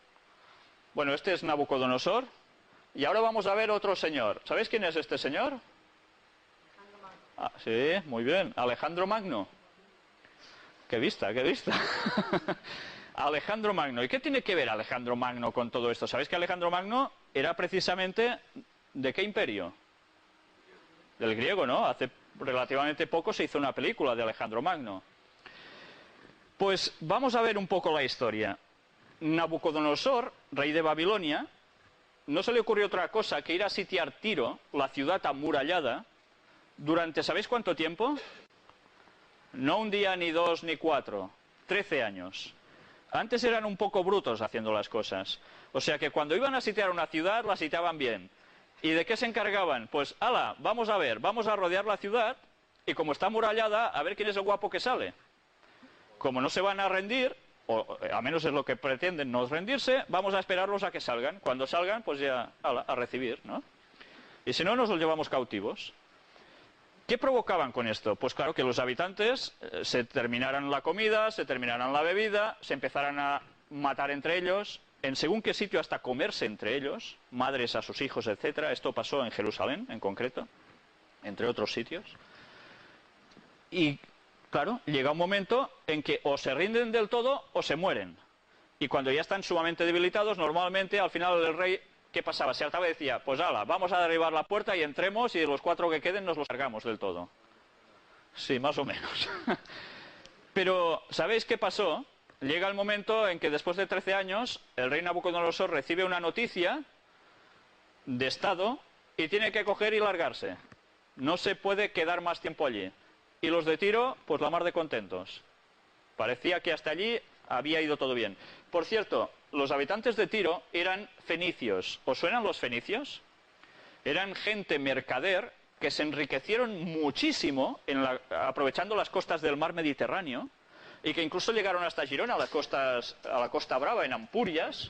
Bueno, este es Nabucodonosor. Y ahora vamos a ver otro señor. ¿Sabéis quién es este señor? Ah, sí, muy bien. Alejandro Magno. Qué vista, qué vista. Alejandro Magno. ¿Y qué tiene que ver Alejandro Magno con todo esto? ¿Sabéis que Alejandro Magno era precisamente de qué imperio? Del griego, ¿no? Hace relativamente poco se hizo una película de Alejandro Magno. Pues vamos a ver un poco la historia. Nabucodonosor, rey de Babilonia, no se le ocurrió otra cosa que ir a sitiar Tiro, la ciudad amurallada, durante, ¿sabéis cuánto tiempo? No un día, ni dos, ni cuatro. 13 años. Antes eran un poco brutos haciendo las cosas. O sea que cuando iban a sitiar una ciudad, la sitiaban bien. ¿Y de qué se encargaban? Pues, ala, vamos a ver, vamos a rodear la ciudad y como está amurallada, a ver quién es el guapo que sale. Como no se van a rendir, o a menos es lo que pretenden no rendirse, vamos a esperarlos a que salgan. Cuando salgan, pues ya, ala, a recibir, ¿no? Y si no, nos los llevamos cautivos. ¿Qué provocaban con esto? Pues claro, que los habitantes se terminaran la comida, se terminaran la bebida, se empezaran a matar entre ellos, en según qué sitio hasta comerse entre ellos, madres a sus hijos, etcétera. Esto pasó en Jerusalén, en concreto, entre otros sitios. Y claro, llega un momento en que o se rinden del todo o se mueren. Y cuando ya están sumamente debilitados, normalmente al final el rey, ¿qué pasaba? Se hartaba y decía, pues ala, vamos a derribar la puerta y entremos y los 4 que queden nos los cargamos del todo. Sí, más o menos. Pero, ¿sabéis qué pasó? Llega el momento en que después de 13 años, el rey Nabucodonosor recibe una noticia de estado y tiene que coger y largarse. No se puede quedar más tiempo allí. Y los de Tiro, pues la mar de contentos. Parecía que hasta allí había ido todo bien. Por cierto, los habitantes de Tiro eran fenicios. ¿Os suenan los fenicios? Eran gente mercader que se enriquecieron muchísimo aprovechando las costas del mar Mediterráneo y que incluso llegaron hasta Girona, a la Costa Brava, en Ampurias,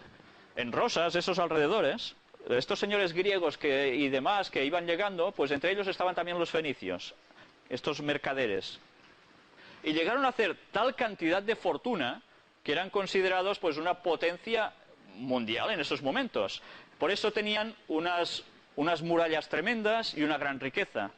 en Rosas, esos alrededores. Estos señores griegos y demás que iban llegando, pues entre ellos estaban también los fenicios, estos mercaderes. Y llegaron a hacer tal cantidad de fortuna que eran considerados pues una potencia mundial en esos momentos. Por eso tenían unas murallas tremendas y una gran riqueza.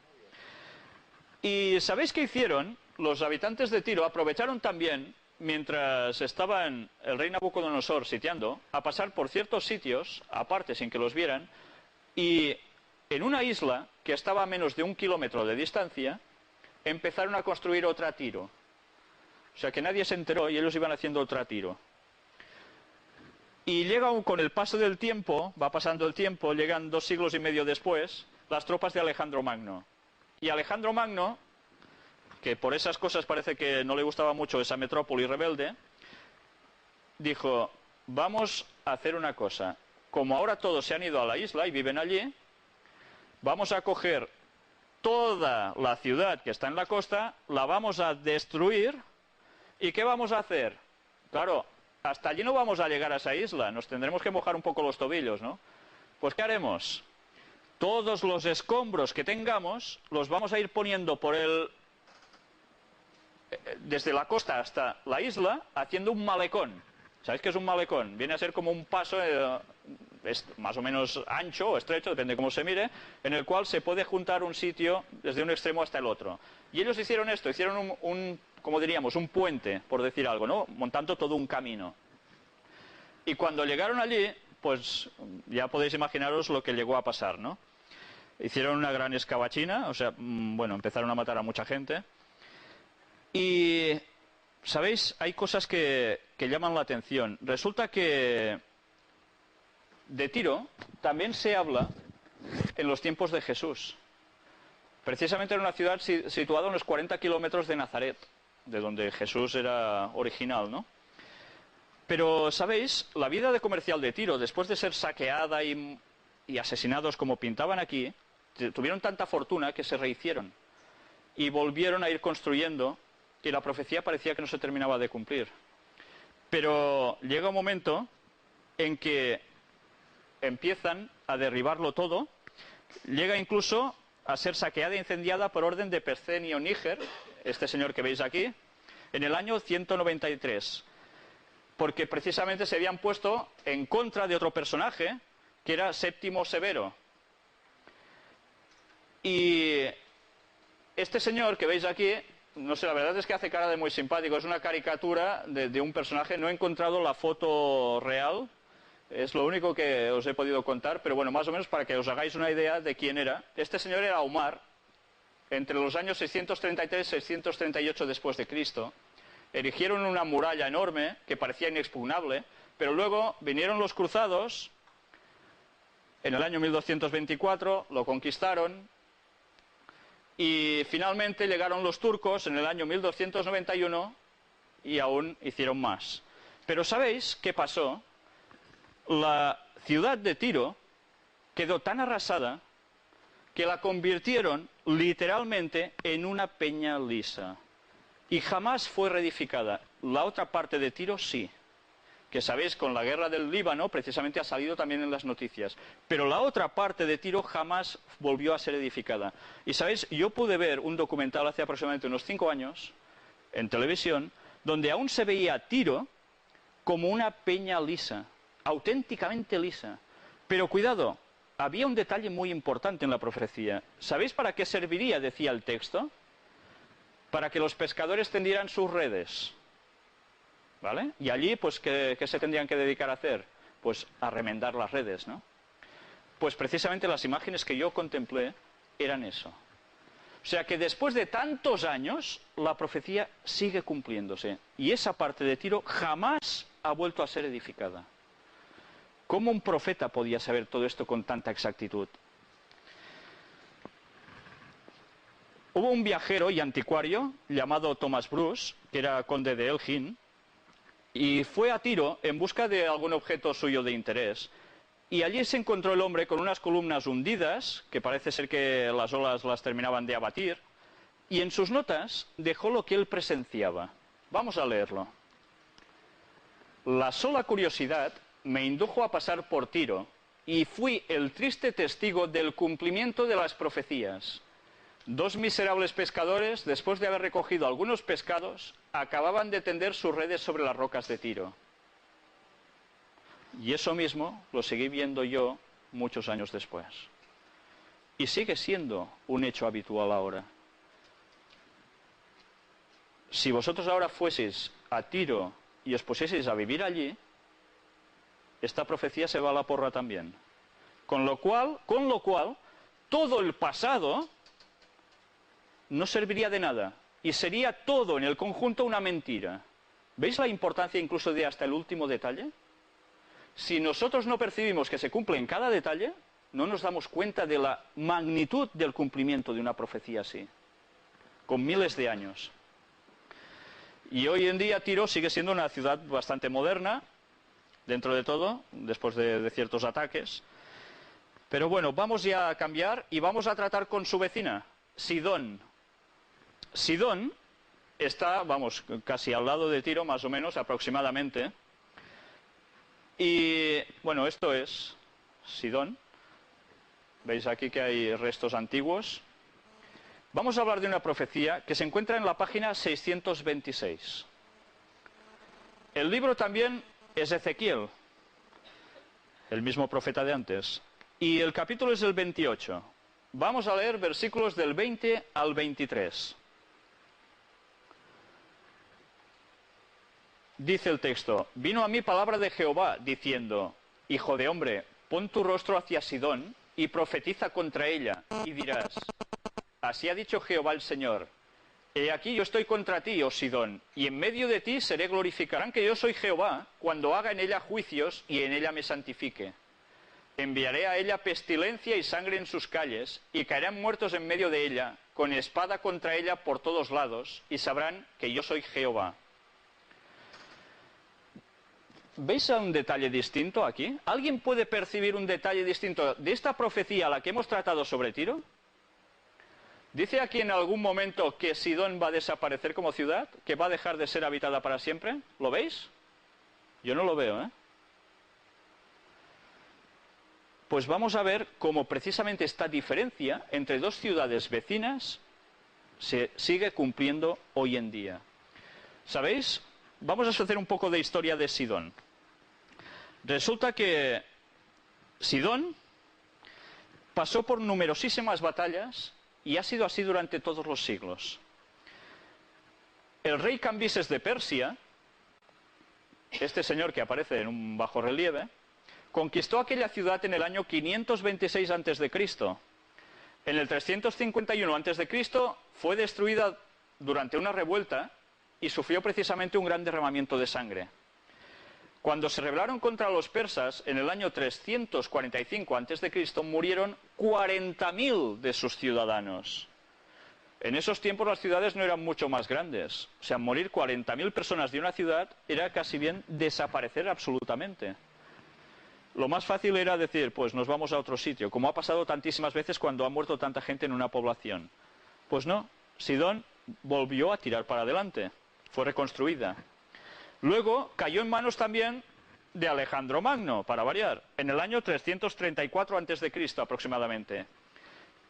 ¿Y sabéis qué hicieron? Los habitantes de Tiro aprovecharon también, mientras estaban el rey Nabucodonosor sitiando, a pasar por ciertos sitios, aparte sin que los vieran, y en una isla que estaba a menos de 1 kilómetro de distancia, empezaron a construir otra Tiro. O sea que nadie se enteró y ellos iban haciendo otra Tiro. Y llega con el paso del tiempo, va pasando el tiempo, llegan 2 siglos y medio después, las tropas de Alejandro Magno. Y Alejandro Magno, que por esas cosas parece que no le gustaba mucho esa metrópoli rebelde, dijo, vamos a hacer una cosa. Como ahora todos se han ido a la isla y viven allí, vamos a coger toda la ciudad que está en la costa, la vamos a destruir. ¿Y qué vamos a hacer? Claro, hasta allí no vamos a llegar a esa isla, nos tendremos que mojar un poco los tobillos, ¿no? Pues ¿qué haremos? Todos los escombros que tengamos los vamos a ir poniendo desde la costa hasta la isla, haciendo un malecón. ¿Sabéis qué es un malecón? Viene a ser como un paso más o menos ancho o estrecho, depende de cómo se mire, en el cual se puede juntar un sitio desde un extremo hasta el otro. Y ellos hicieron esto, hicieron como diríamos, un puente, por decir algo, ¿no? Montando todo un camino. Y cuando llegaron allí, pues ya podéis imaginaros lo que llegó a pasar, ¿no? Hicieron una gran escabachina, o sea, bueno, empezaron a matar a mucha gente. Y, ¿sabéis? Hay cosas que llaman la atención. Resulta que de Tiro también se habla en los tiempos de Jesús. Precisamente era una ciudad situada a unos 40 kilómetros de Nazaret, de donde Jesús era original, ¿no? Pero, ¿sabéis? La vida de comercial de Tiro, después de ser saqueada y asesinados como pintaban aquí, tuvieron tanta fortuna que se rehicieron y volvieron a ir construyendo y la profecía parecía que no se terminaba de cumplir. Pero llega un momento en que empiezan a derribarlo todo, llega incluso a ser saqueada e incendiada por orden de Percenio Níger, este señor que veis aquí, en el año 193, porque precisamente se habían puesto en contra de otro personaje, que era Séptimo Severo. Y este señor que veis aquí, no sé, la verdad es que hace cara de muy simpático, es una caricatura de un personaje, no he encontrado la foto real, es lo único que os he podido contar, pero bueno, más o menos para que os hagáis una idea de quién era. Este señor era Omar, entre los años 633 y 638 después de Cristo. Erigieron una muralla enorme que parecía inexpugnable, pero luego vinieron los cruzados en el año 1224, lo conquistaron y finalmente llegaron los turcos en el año 1291 y aún hicieron más. Pero ¿sabéis qué pasó? La ciudad de Tiro quedó tan arrasada que la convirtieron literalmente en una peña lisa y jamás fue reedificada. La otra parte de Tiro sí, que sabéis, con la guerra del Líbano precisamente ha salido también en las noticias, pero la otra parte de Tiro jamás volvió a ser edificada. Y sabéis, yo pude ver un documental hace aproximadamente unos 5 años en televisión donde aún se veía Tiro como una peña lisa, auténticamente lisa. Pero cuidado, había un detalle muy importante en la profecía. ¿Sabéis para qué serviría, decía el texto? Para que los pescadores tendieran sus redes. ¿Vale? Y allí, pues, ¿qué se tendrían que dedicar a hacer? Pues a remendar las redes, ¿no? Pues precisamente las imágenes que yo contemplé eran eso. O sea que después de tantos años, la profecía sigue cumpliéndose. Y esa parte de Tiro jamás ha vuelto a ser edificada. ¿Cómo un profeta podía saber todo esto con tanta exactitud? Hubo un viajero y anticuario llamado Thomas Bruce, que era conde de Elgin, y fue a Tiro en busca de algún objeto suyo de interés. Y allí se encontró el hombre con unas columnas hundidas, que parece ser que las olas las terminaban de abatir, y en sus notas dejó lo que él presenciaba. Vamos a leerlo. La sola curiosidad me indujo a pasar por Tiro, y fui el triste testigo del cumplimiento de las profecías. 2 miserables pescadores, después de haber recogido algunos pescados, acababan de tender sus redes sobre las rocas de Tiro. Y eso mismo lo seguí viendo yo muchos años después. Y sigue siendo un hecho habitual ahora. Si vosotros ahora fueseis a Tiro y os pusieseis a vivir allí, esta profecía se va a la porra también. Con lo cual, todo el pasado no serviría de nada y sería todo en el conjunto una mentira. ¿Veis la importancia incluso de hasta el último detalle? Si nosotros no percibimos que se cumple en cada detalle, no nos damos cuenta de la magnitud del cumplimiento de una profecía así, con miles de años. Y hoy en día Tiro sigue siendo una ciudad bastante moderna, dentro de todo, después de ciertos ataques. Pero bueno, vamos ya a cambiar y vamos a tratar con su vecina, Sidón. Sidón está, vamos, casi al lado de Tiro, más o menos, aproximadamente. Y bueno, esto es Sidón. Veis aquí que hay restos antiguos. Vamos a hablar de una profecía que se encuentra en la página 626. El libro también es Ezequiel, el mismo profeta de antes. Y el capítulo es el 28. Vamos a leer versículos del 20 al 23. Dice el texto: vino a mí palabra de Jehová, diciendo: hijo de hombre, pon tu rostro hacia Sidón y profetiza contra ella, y dirás: así ha dicho Jehová el Señor, he aquí yo estoy contra ti, oh Sidón, y en medio de ti seré glorificado. Que yo soy Jehová, cuando haga en ella juicios y en ella me santifique. Enviaré a ella pestilencia y sangre en sus calles, y caerán muertos en medio de ella, con espada contra ella por todos lados, y sabrán que yo soy Jehová. ¿Veis un detalle distinto aquí? ¿Alguien puede percibir un detalle distinto de esta profecía a la que hemos tratado sobre Tiro? ¿Dice aquí en algún momento que Sidón va a desaparecer como ciudad? ¿Que va a dejar de ser habitada para siempre? ¿Lo veis? Yo no lo veo, ¿eh? Pues vamos a ver cómo precisamente esta diferencia entre dos ciudades vecinas se sigue cumpliendo hoy en día. ¿Sabéis? Vamos a hacer un poco de historia de Sidón. Resulta que Sidón pasó por numerosísimas batallas y ha sido así durante todos los siglos. El rey Cambises de Persia, este señor que aparece en un bajorrelieve, conquistó aquella ciudad en el año 526 a.C. En el 351 a.C. fue destruida durante una revuelta y sufrió precisamente un gran derramamiento de sangre. Cuando se rebelaron contra los persas, en el año 345 a.C., murieron 40.000 de sus ciudadanos. En esos tiempos las ciudades no eran mucho más grandes. O sea, morir 40.000 personas de una ciudad era casi bien desaparecer absolutamente. Lo más fácil era decir, pues nos vamos a otro sitio, como ha pasado tantísimas veces cuando ha muerto tanta gente en una población. Pues no, Sidón volvió a tirar para adelante, fue reconstruida. Luego cayó en manos también de Alejandro Magno, para variar, en el año 334 a.C. aproximadamente,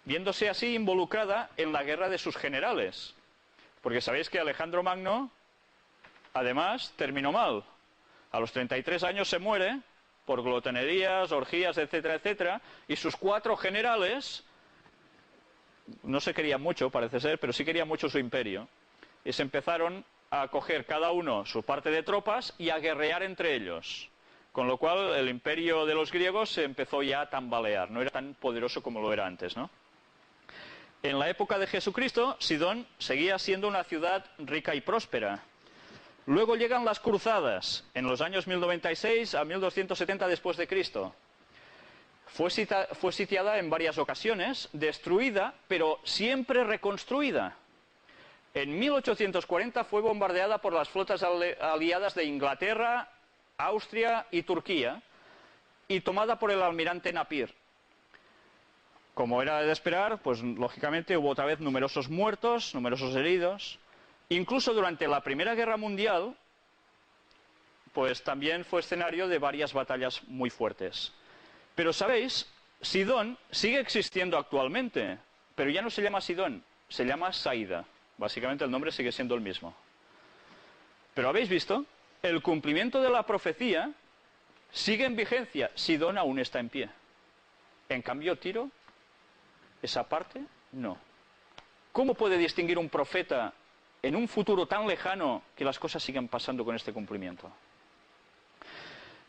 viéndose así involucrada en la guerra de sus generales. Porque sabéis que Alejandro Magno, además, terminó mal. A los 33 años se muere por glotonerías, orgías, etcétera, etcétera, y sus 4 generales no se querían mucho, parece ser, pero sí querían mucho su imperio, y se empezaron a coger cada uno su parte de tropas y a guerrear entre ellos, con lo cual el imperio de los griegos se empezó ya a tambalear, no era tan poderoso como lo era antes, ¿no? En la época de Jesucristo, Sidón seguía siendo una ciudad rica y próspera. Luego llegan las cruzadas, en los años 1096 a 1270 después de Cristo. Fue sitiada en varias ocasiones, destruida, pero siempre reconstruida. En 1840 fue bombardeada por las flotas aliadas de Inglaterra, Austria y Turquía, y tomada por el almirante Napier. Como era de esperar, pues lógicamente hubo otra vez numerosos muertos, numerosos heridos. Incluso durante la Primera Guerra Mundial, pues también fue escenario de varias batallas muy fuertes. Pero sabéis, Sidón sigue existiendo actualmente, pero ya no se llama Sidón, se llama Saida. Básicamente el nombre sigue siendo el mismo. Pero ¿habéis visto? El cumplimiento de la profecía sigue en vigencia. Sidón aún está en pie. En cambio, Tiro, esa parte, no. ¿Cómo puede distinguir un profeta en un futuro tan lejano que las cosas sigan pasando con este cumplimiento?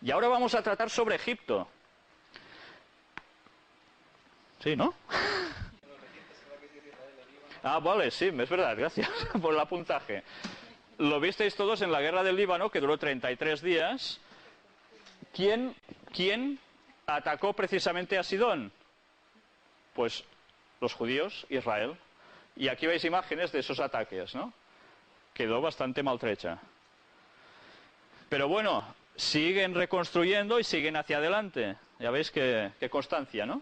Y ahora vamos a tratar sobre Egipto. Sí, ¿no? Ah, vale, sí, es verdad, gracias por el apuntaje. Lo visteis todos en la guerra del Líbano, que duró 33 días. ¿Quién atacó precisamente a Sidón? Pues los judíos, Israel. Y aquí veis imágenes de esos ataques, ¿no? Quedó bastante maltrecha. Pero bueno, siguen reconstruyendo y siguen hacia adelante. Ya veis qué constancia, ¿no?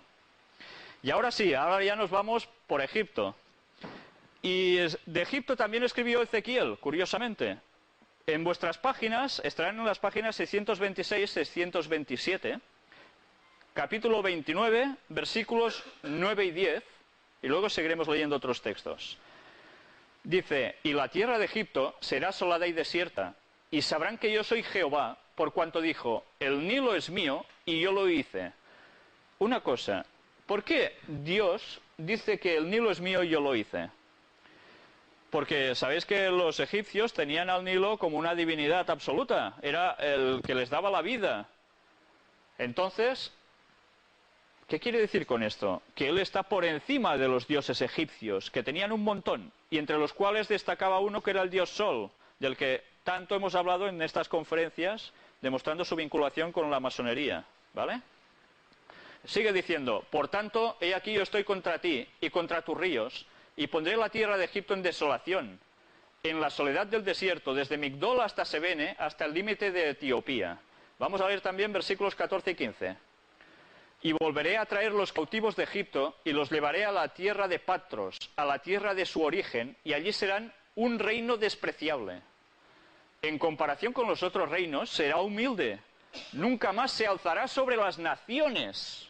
Y ahora sí, ahora ya nos vamos por Egipto. Y de Egipto también escribió Ezequiel, curiosamente. En vuestras páginas, estarán en las páginas 626-627, capítulo 29, versículos 9 y 10, y luego seguiremos leyendo otros textos. Dice, y la tierra de Egipto será asolada y desierta, y sabrán que yo soy Jehová, por cuanto dijo, el Nilo es mío, y yo lo hice. Una cosa, ¿por qué Dios dice que el Nilo es mío y yo lo hice? Porque sabéis que los egipcios tenían al Nilo como una divinidad absoluta, era el que les daba la vida. Entonces, ¿qué quiere decir con esto? Que él está por encima de los dioses egipcios, que tenían un montón, y entre los cuales destacaba uno que era el dios Sol, del que tanto hemos hablado en estas conferencias, demostrando su vinculación con la masonería, ¿vale? Sigue diciendo, por tanto, he aquí yo estoy contra ti y contra tus ríos, y pondré la tierra de Egipto en desolación, en la soledad del desierto, desde Migdol hasta Sebene, hasta el límite de Etiopía. Vamos a leer también versículos 14 y 15. Y volveré a traer los cautivos de Egipto, y los llevaré a la tierra de Patros, a la tierra de su origen, y allí serán un reino despreciable. En comparación con los otros reinos, será humilde. Nunca más se alzará sobre las naciones,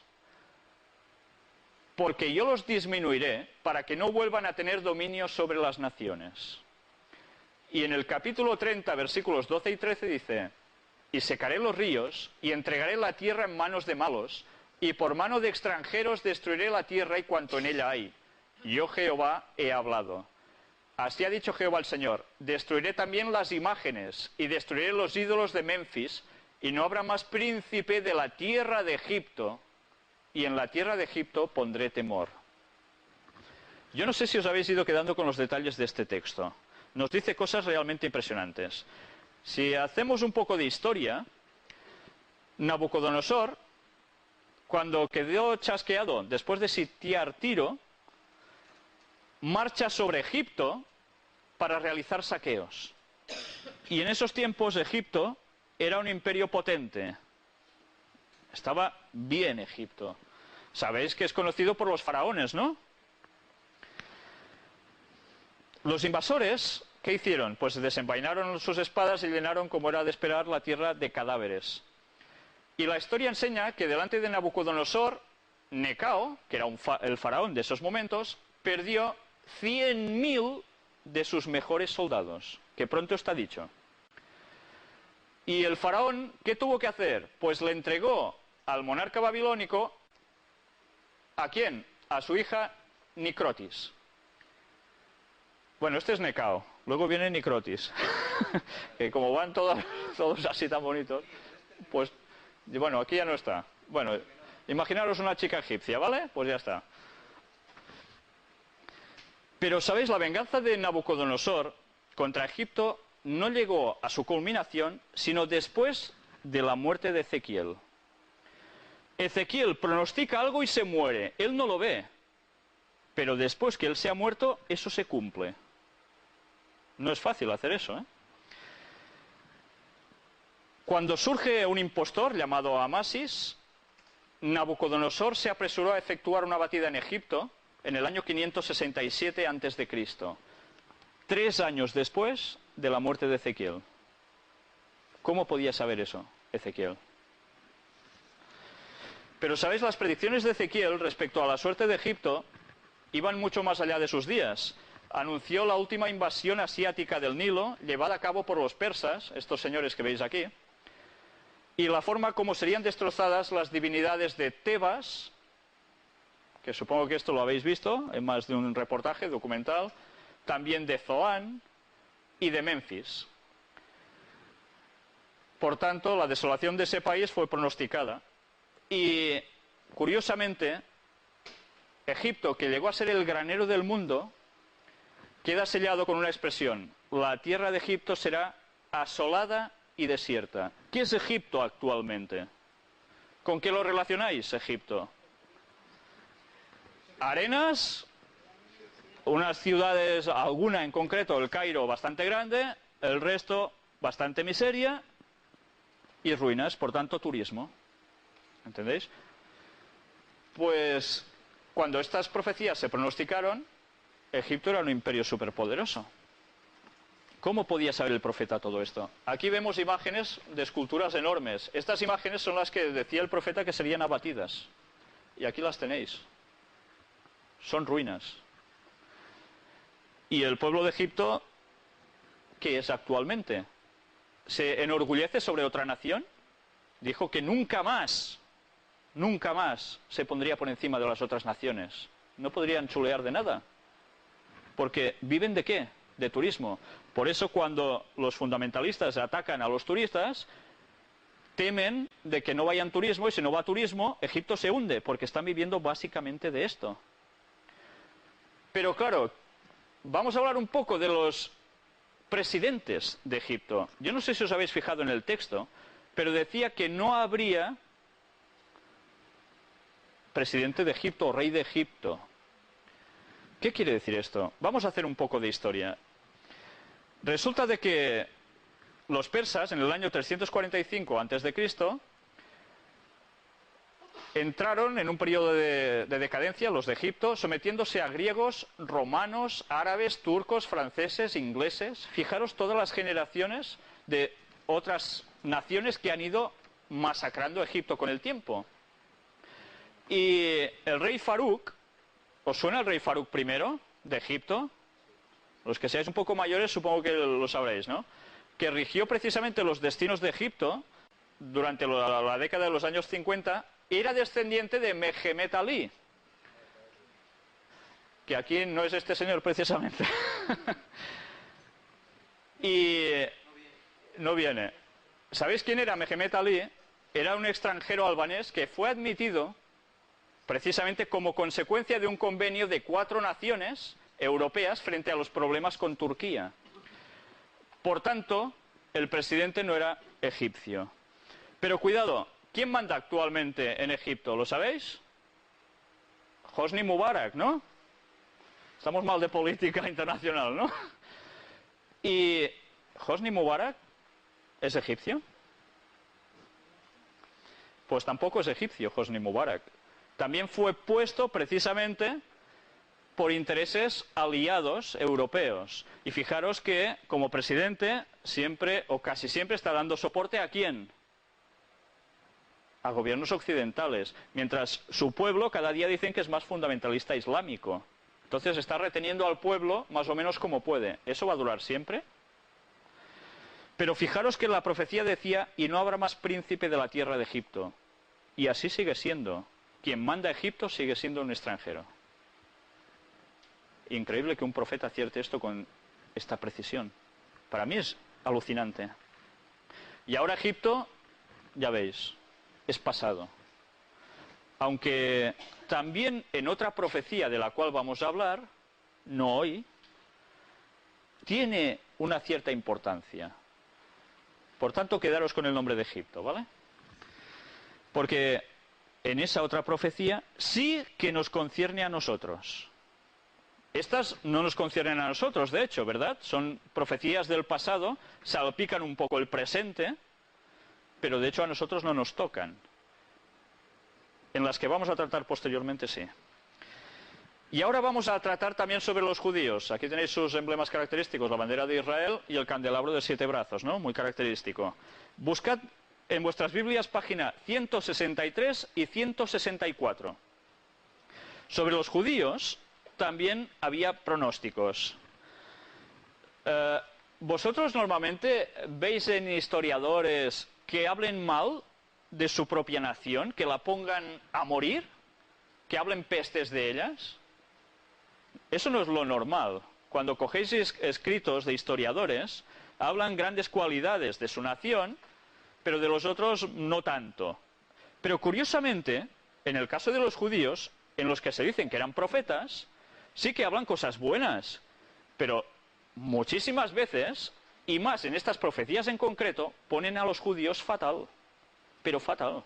porque yo los disminuiré para que no vuelvan a tener dominio sobre las naciones. Y en el capítulo 30, versículos 12 y 13 dice, y secaré los ríos, y entregaré la tierra en manos de malos, y por mano de extranjeros destruiré la tierra y cuanto en ella hay. yo Jehová he hablado. Así ha dicho Jehová el Señor, destruiré también las imágenes y destruiré los ídolos de Memphis, y no habrá más príncipe de la tierra de Egipto, y en la tierra de Egipto pondré temor. Yo no sé si os habéis ido quedando con los detalles de este texto. Nos dice cosas realmente impresionantes. Si hacemos un poco de historia, Nabucodonosor, cuando quedó chasqueado después de sitiar Tiro, marcha sobre Egipto para realizar saqueos. Y en esos tiempos Egipto era un imperio potente. Estaba bien Egipto. Sabéis que es conocido por los faraones, ¿no? Los invasores, ¿qué hicieron? Pues desenvainaron sus espadas y llenaron, como era de esperar, la tierra de cadáveres. Y la historia enseña que delante de Nabucodonosor, Necao, que era el faraón de esos momentos, perdió 100.000 de sus mejores soldados, que pronto está dicho. Y el faraón, ¿qué tuvo que hacer? Pues le entregó al monarca babilónico, ¿a quién? A su hija Nicrotis. Bueno, este es Necao, luego viene Nicrotis, que como van todos así tan bonitos, pues, bueno, aquí ya no está. Bueno, imaginaros una chica egipcia, ¿vale? Pues ya está. Pero, ¿sabéis? La venganza de Nabucodonosor contra Egipto no llegó a su culminación, sino después de la muerte de Ezequiel. Ezequiel pronostica algo y se muere. Él no lo ve. Pero después que él se ha muerto, eso se cumple. No es fácil hacer eso, ¿eh? Cuando surge un impostor llamado Amasis, Nabucodonosor se apresuró a efectuar una batida en Egipto en el año 567 a.C., 3 años después de la muerte de Ezequiel. ¿Cómo podía saber eso, Ezequiel? Pero, ¿sabéis? Las predicciones de Ezequiel respecto a la suerte de Egipto iban mucho más allá de sus días. Anunció la última invasión asiática del Nilo, llevada a cabo por los persas, estos señores que veis aquí, y la forma como serían destrozadas las divinidades de Tebas, que supongo que esto lo habéis visto en más de un reportaje documental, también de Zoán y de Memphis. Por tanto, la desolación de ese país fue pronosticada. Y, curiosamente, Egipto, que llegó a ser el granero del mundo, queda sellado con una expresión: la tierra de Egipto será asolada y desierta. ¿Qué es Egipto actualmente? ¿Con qué lo relacionáis, Egipto? Arenas, unas ciudades, alguna en concreto, el Cairo, bastante grande, el resto bastante miseria y ruinas, por tanto turismo. ¿Entendéis? Pues cuando estas profecías se pronosticaron, Egipto era un imperio superpoderoso. ¿Cómo podía saber el profeta todo esto? Aquí vemos imágenes de esculturas enormes. Estas imágenes son las que decía el profeta que serían abatidas. Y aquí las tenéis. Son ruinas. Y el pueblo de Egipto, ¿qué es actualmente? ¿Se enorgullece sobre otra nación? Dijo que nunca más se pondría por encima de las otras naciones. No podrían chulear de nada. Porque ¿viven de qué? De turismo. Por eso cuando los fundamentalistas atacan a los turistas, temen de que no vayan turismo, y si no va turismo, Egipto se hunde, porque están viviendo básicamente de esto. Pero claro, vamos a hablar un poco de los presidentes de Egipto. Yo no sé si os habéis fijado en el texto, pero decía que no habría presidente de Egipto o rey de Egipto. ¿Qué quiere decir esto? Vamos a hacer un poco de historia. Resulta de que los persas, en el año 345 a.C., entraron en un periodo de decadencia, los de Egipto, sometiéndose a griegos, romanos, árabes, turcos, franceses, ingleses. Fijaros todas las generaciones de otras naciones que han ido masacrando a Egipto con el tiempo. Y el rey Farouk, ¿os suena el rey Farouk I de Egipto? Los que seáis un poco mayores supongo que lo sabréis, ¿no? Que rigió precisamente los destinos de Egipto durante la década de los años 50, era descendiente de Mehemet Ali. que aquí no es este señor precisamente. Y no viene. ¿Sabéis quién era Mehemet Ali? Era un extranjero albanés que fue admitido precisamente como consecuencia de un convenio de 4 naciones europeas frente a los problemas con Turquía. Por tanto, el presidente no era egipcio. Pero cuidado, ¿quién manda actualmente en Egipto? ¿Lo sabéis? Hosni Mubarak, ¿no? Estamos mal de política internacional, ¿no? ¿Y Hosni Mubarak es egipcio? Pues tampoco es egipcio Hosni Mubarak. También fue puesto precisamente por intereses aliados europeos. Y fijaros que como presidente siempre o casi siempre está dando soporte ¿a quién? A gobiernos occidentales, mientras su pueblo cada día dicen que es más fundamentalista islámico. Entonces está reteniendo al pueblo más o menos como puede. ¿Eso va a durar siempre? Pero fijaros que la profecía decía, y no habrá más príncipe de la tierra de Egipto. Y así sigue siendo. Quien manda a Egipto sigue siendo un extranjero. Increíble que un profeta acierte esto con esta precisión. Para mí es alucinante. Y ahora Egipto, ya veis, es pasado. Aunque también en otra profecía de la cual vamos a hablar, no hoy, tiene una cierta importancia. Por tanto, quedaros con el nombre de Egipto, ¿vale? Porque en esa otra profecía sí que nos concierne a nosotros. Estas no nos conciernen a nosotros, de hecho, ¿verdad? Son profecías del pasado, salpican un poco el presente, pero de hecho a nosotros no nos tocan. En las que vamos a tratar posteriormente, sí. Y ahora vamos a tratar también sobre los judíos. Aquí tenéis sus emblemas característicos, la bandera de Israel y el candelabro de 7 brazos, ¿no? Muy característico. Buscad en vuestras Biblias página 163 y 164. Sobre los judíos también había pronósticos. ¿Vosotros normalmente veis en historiadores que hablen mal de su propia nación, que la pongan a morir, que hablen pestes de ellas? Eso no es lo normal. Cuando cogéis escritos de historiadores, hablan grandes cualidades de su nación, pero de los otros no tanto. Pero curiosamente, en el caso de los judíos, en los que se dicen que eran profetas, sí que hablan cosas buenas, pero muchísimas veces, y más en estas profecías en concreto, ponen a los judíos fatal, pero fatal.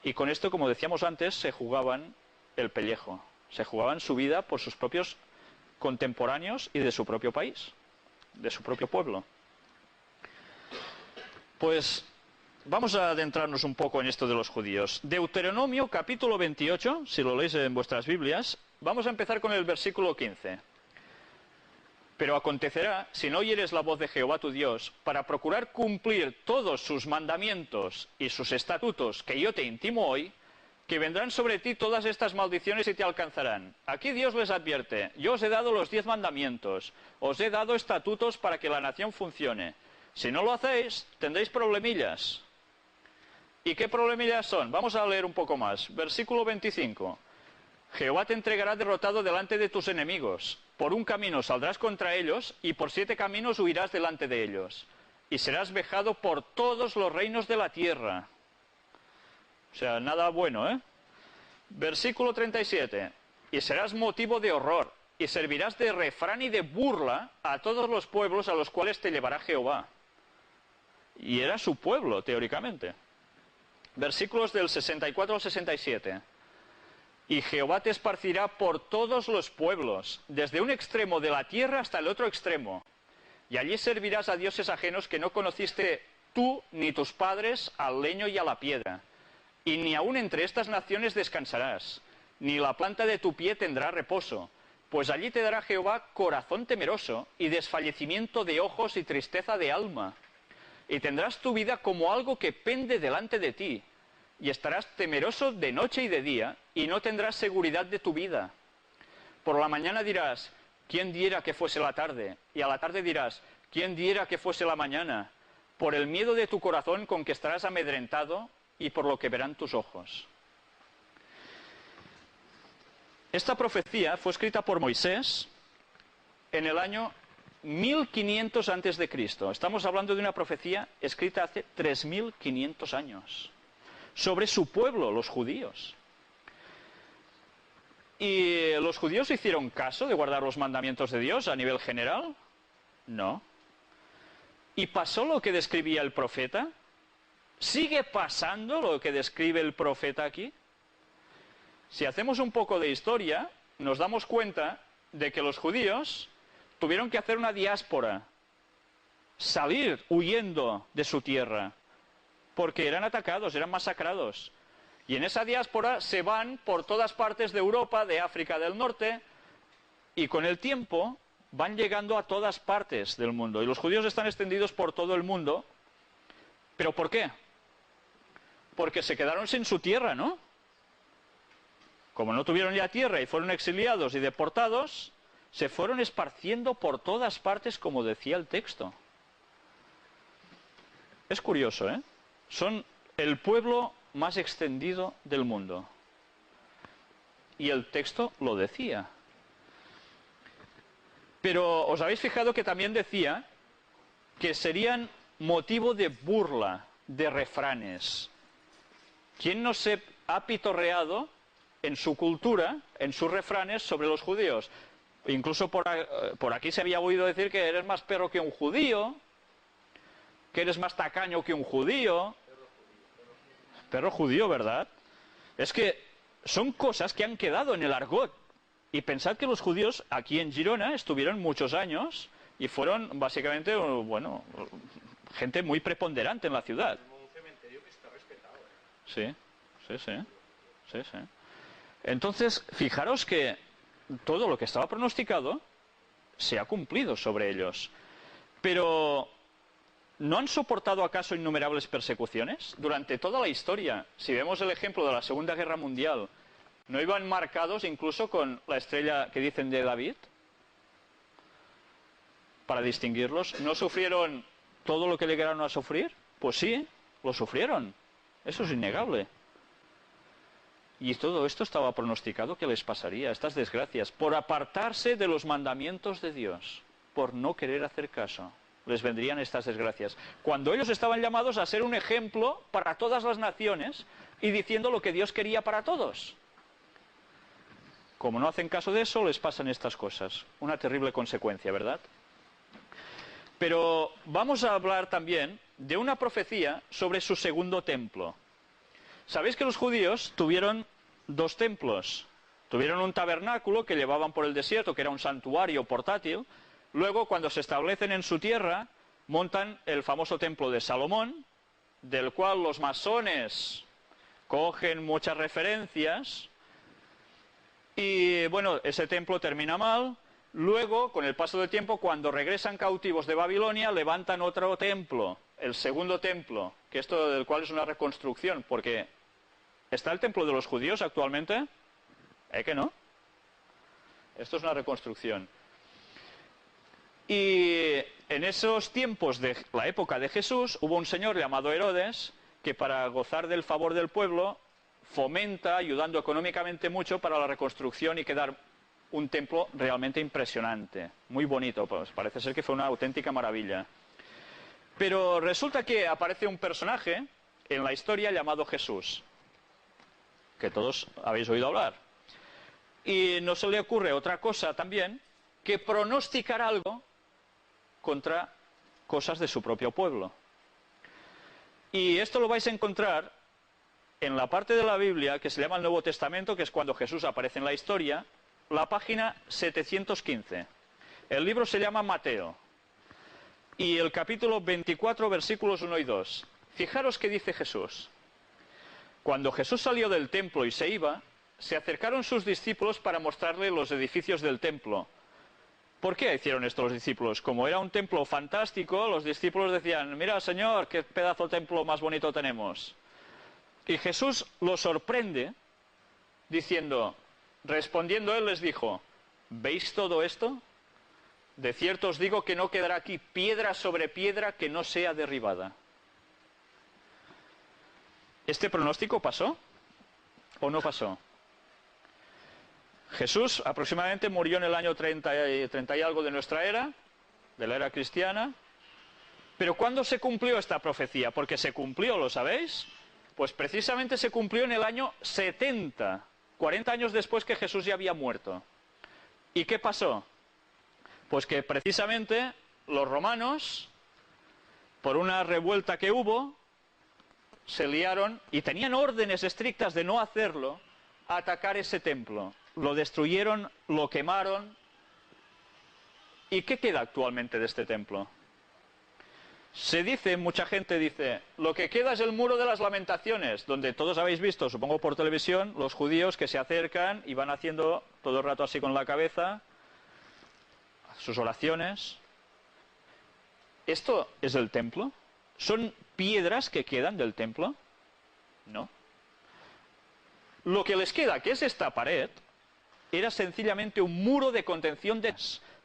Y con esto, como decíamos antes, se jugaban el pellejo, se jugaban su vida por sus propios contemporáneos y de su propio país, de su propio pueblo. Pues vamos a adentrarnos un poco en esto de los judíos. Deuteronomio capítulo 28, si lo leéis en vuestras Biblias, vamos a empezar con el versículo 15. Pero acontecerá, si no oyeres la voz de Jehová tu Dios, para procurar cumplir todos sus mandamientos y sus estatutos que yo te intimo hoy, que vendrán sobre ti todas estas maldiciones y te alcanzarán. Aquí Dios les advierte, yo os he dado los 10 mandamientos, os he dado estatutos para que la nación funcione. Si no lo hacéis, tendréis problemillas. ¿Y qué problemillas son? Vamos a leer un poco más. Versículo 25. Jehová te entregará derrotado delante de tus enemigos. Por un camino saldrás contra ellos, y por 7 caminos huirás delante de ellos. Y serás vejado por todos los reinos de la tierra. O sea, nada bueno, ¿eh? Versículo 37. Y serás motivo de horror, y servirás de refrán y de burla a todos los pueblos a los cuales te llevará Jehová. Y era su pueblo, teóricamente. Versículos del 64 al 67. Y Jehová te esparcirá por todos los pueblos, desde un extremo de la tierra hasta el otro extremo. Y allí servirás a dioses ajenos que no conociste tú ni tus padres, al leño y a la piedra. Y ni aun entre estas naciones descansarás, ni la planta de tu pie tendrá reposo, pues allí te dará Jehová corazón temeroso y desfallecimiento de ojos y tristeza de alma. Y tendrás tu vida como algo que pende delante de ti, y estarás temeroso de noche y de día, y no tendrás seguridad de tu vida. Por la mañana dirás, ¿quién diera que fuese la tarde? Y a la tarde dirás, ¿quién diera que fuese la mañana? Por el miedo de tu corazón con que estarás amedrentado, y por lo que verán tus ojos. Esta profecía fue escrita por Moisés en el año 1500 antes de Cristo. Estamos hablando de una profecía escrita hace 3500 años sobre su pueblo, los judíos. ¿Y los judíos hicieron caso de guardar los mandamientos de Dios a nivel general? No. ¿Y pasó lo que describía el profeta? ¿Sigue pasando lo que describe el profeta aquí? Si hacemos un poco de historia, nos damos cuenta de que los judíos tuvieron que hacer una diáspora, salir huyendo de su tierra, porque eran atacados, eran masacrados. Y en esa diáspora se van por todas partes de Europa, de África del Norte, y con el tiempo van llegando a todas partes del mundo. Y los judíos están extendidos por todo el mundo. ¿Pero por qué? Porque se quedaron sin su tierra, ¿no? Como no tuvieron ya tierra y fueron exiliados y deportados, se fueron esparciendo por todas partes, como decía el texto. Es curioso, ¿eh? Son el pueblo más extendido del mundo. Y el texto lo decía. Pero ¿os habéis fijado que también decía que serían motivo de burla, de refranes? ¿Quién no se ha pitorreado en su cultura, en sus refranes sobre los judíos? Incluso por aquí se había oído decir que eres más perro que un judío, que eres más tacaño que un judío. Perro judío, ¿verdad? Es que son cosas que han quedado en el argot. Y pensad que los judíos aquí en Girona estuvieron muchos años y fueron básicamente, bueno, gente muy preponderante en la ciudad. Un cementerio que está respetado. Sí, sí, sí, sí, sí. Entonces, fijaros que todo lo que estaba pronosticado se ha cumplido sobre ellos. Pero ¿no han soportado acaso innumerables persecuciones? Durante toda la historia, si vemos el ejemplo de la Segunda Guerra Mundial, ¿no iban marcados incluso con la estrella que dicen de David? Para distinguirlos. ¿No sufrieron todo lo que llegaron a sufrir? Pues sí, lo sufrieron. Eso es innegable. Y todo esto estaba pronosticado que les pasaría, estas desgracias, por apartarse de los mandamientos de Dios, por no querer hacer caso. Les vendrían estas desgracias. Cuando ellos estaban llamados a ser un ejemplo para todas las naciones y diciendo lo que Dios quería para todos. Como no hacen caso de eso, les pasan estas cosas. Una terrible consecuencia, ¿verdad? Pero vamos a hablar también de una profecía sobre su segundo templo. Sabéis que los judíos tuvieron dos templos. Tuvieron un tabernáculo que llevaban por el desierto, que era un santuario portátil. Luego, cuando se establecen en su tierra, montan el famoso templo de Salomón, del cual los masones cogen muchas referencias. Y bueno, ese templo termina mal. Luego, con el paso del tiempo, cuando regresan cautivos de Babilonia, levantan otro templo, el segundo templo, que esto del cual es una reconstrucción, porque ¿está el templo de los judíos actualmente? Que no. Esto es una reconstrucción. Y en esos tiempos de la época de Jesús, hubo un señor llamado Herodes, que para gozar del favor del pueblo, fomenta, ayudando económicamente mucho para la reconstrucción y quedar un templo realmente impresionante, muy bonito, pues parece ser que fue una auténtica maravilla. Pero resulta que aparece un personaje en la historia llamado Jesús, que todos habéis oído hablar. Y no se le ocurre otra cosa también que pronosticar algo contra cosas de su propio pueblo. Y esto lo vais a encontrar en la parte de la Biblia que se llama el Nuevo Testamento, que es cuando Jesús aparece en la historia, la página 715. El libro se llama Mateo. Y el capítulo 24, versículos 1 y 2. Fijaros qué dice Jesús. Cuando Jesús salió del templo y se iba, se acercaron sus discípulos para mostrarle los edificios del templo. ¿Por qué hicieron esto los discípulos? Como era un templo fantástico, los discípulos decían, mira, Señor, qué pedazo de templo más bonito tenemos. Y Jesús los sorprende diciendo, respondiendo él les dijo, ¿veis todo esto? De cierto os digo que no quedará aquí piedra sobre piedra que no sea derribada. ¿Este pronóstico pasó o no pasó? Jesús aproximadamente murió en el año 30 y algo de nuestra era, de la era cristiana. Pero ¿cuándo se cumplió esta profecía? Porque se cumplió, ¿lo sabéis? Pues precisamente se cumplió en el año 70, 40 años después que Jesús ya había muerto. ¿Y qué pasó? Pues que precisamente los romanos, por una revuelta que hubo, se liaron y tenían órdenes estrictas de no hacerlo, a atacar ese templo. Lo destruyeron, lo quemaron. ¿Y qué queda actualmente de este templo? Se dice, mucha gente dice, lo que queda es el muro de las lamentaciones, donde todos habéis visto, supongo por televisión, los judíos que se acercan y van haciendo todo el rato así con la cabeza sus oraciones. ¿Esto es el templo? ¿Son piedras que quedan del templo? No. Lo que les queda, que es esta pared, era sencillamente un muro de contención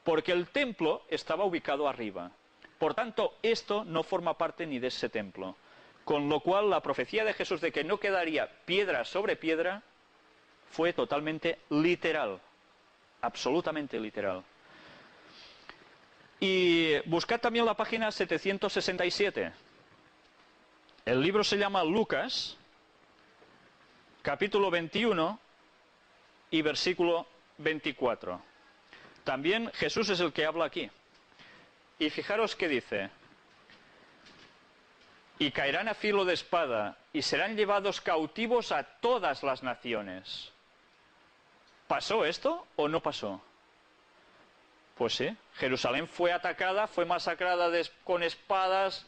porque el templo estaba ubicado arriba. Por tanto, esto no forma parte ni de ese templo. Con lo cual, la profecía de Jesús de que no quedaría piedra sobre piedra fue totalmente literal. Absolutamente literal. Y buscad también la página 767. El libro se llama Lucas, capítulo 21 y versículo 24. También Jesús es el que habla aquí. Y fijaros que dice, y caerán a filo de espada, y serán llevados cautivos a todas las naciones. ¿Pasó esto o no pasó? Pues sí, Jerusalén fue atacada, fue masacrada con espadas.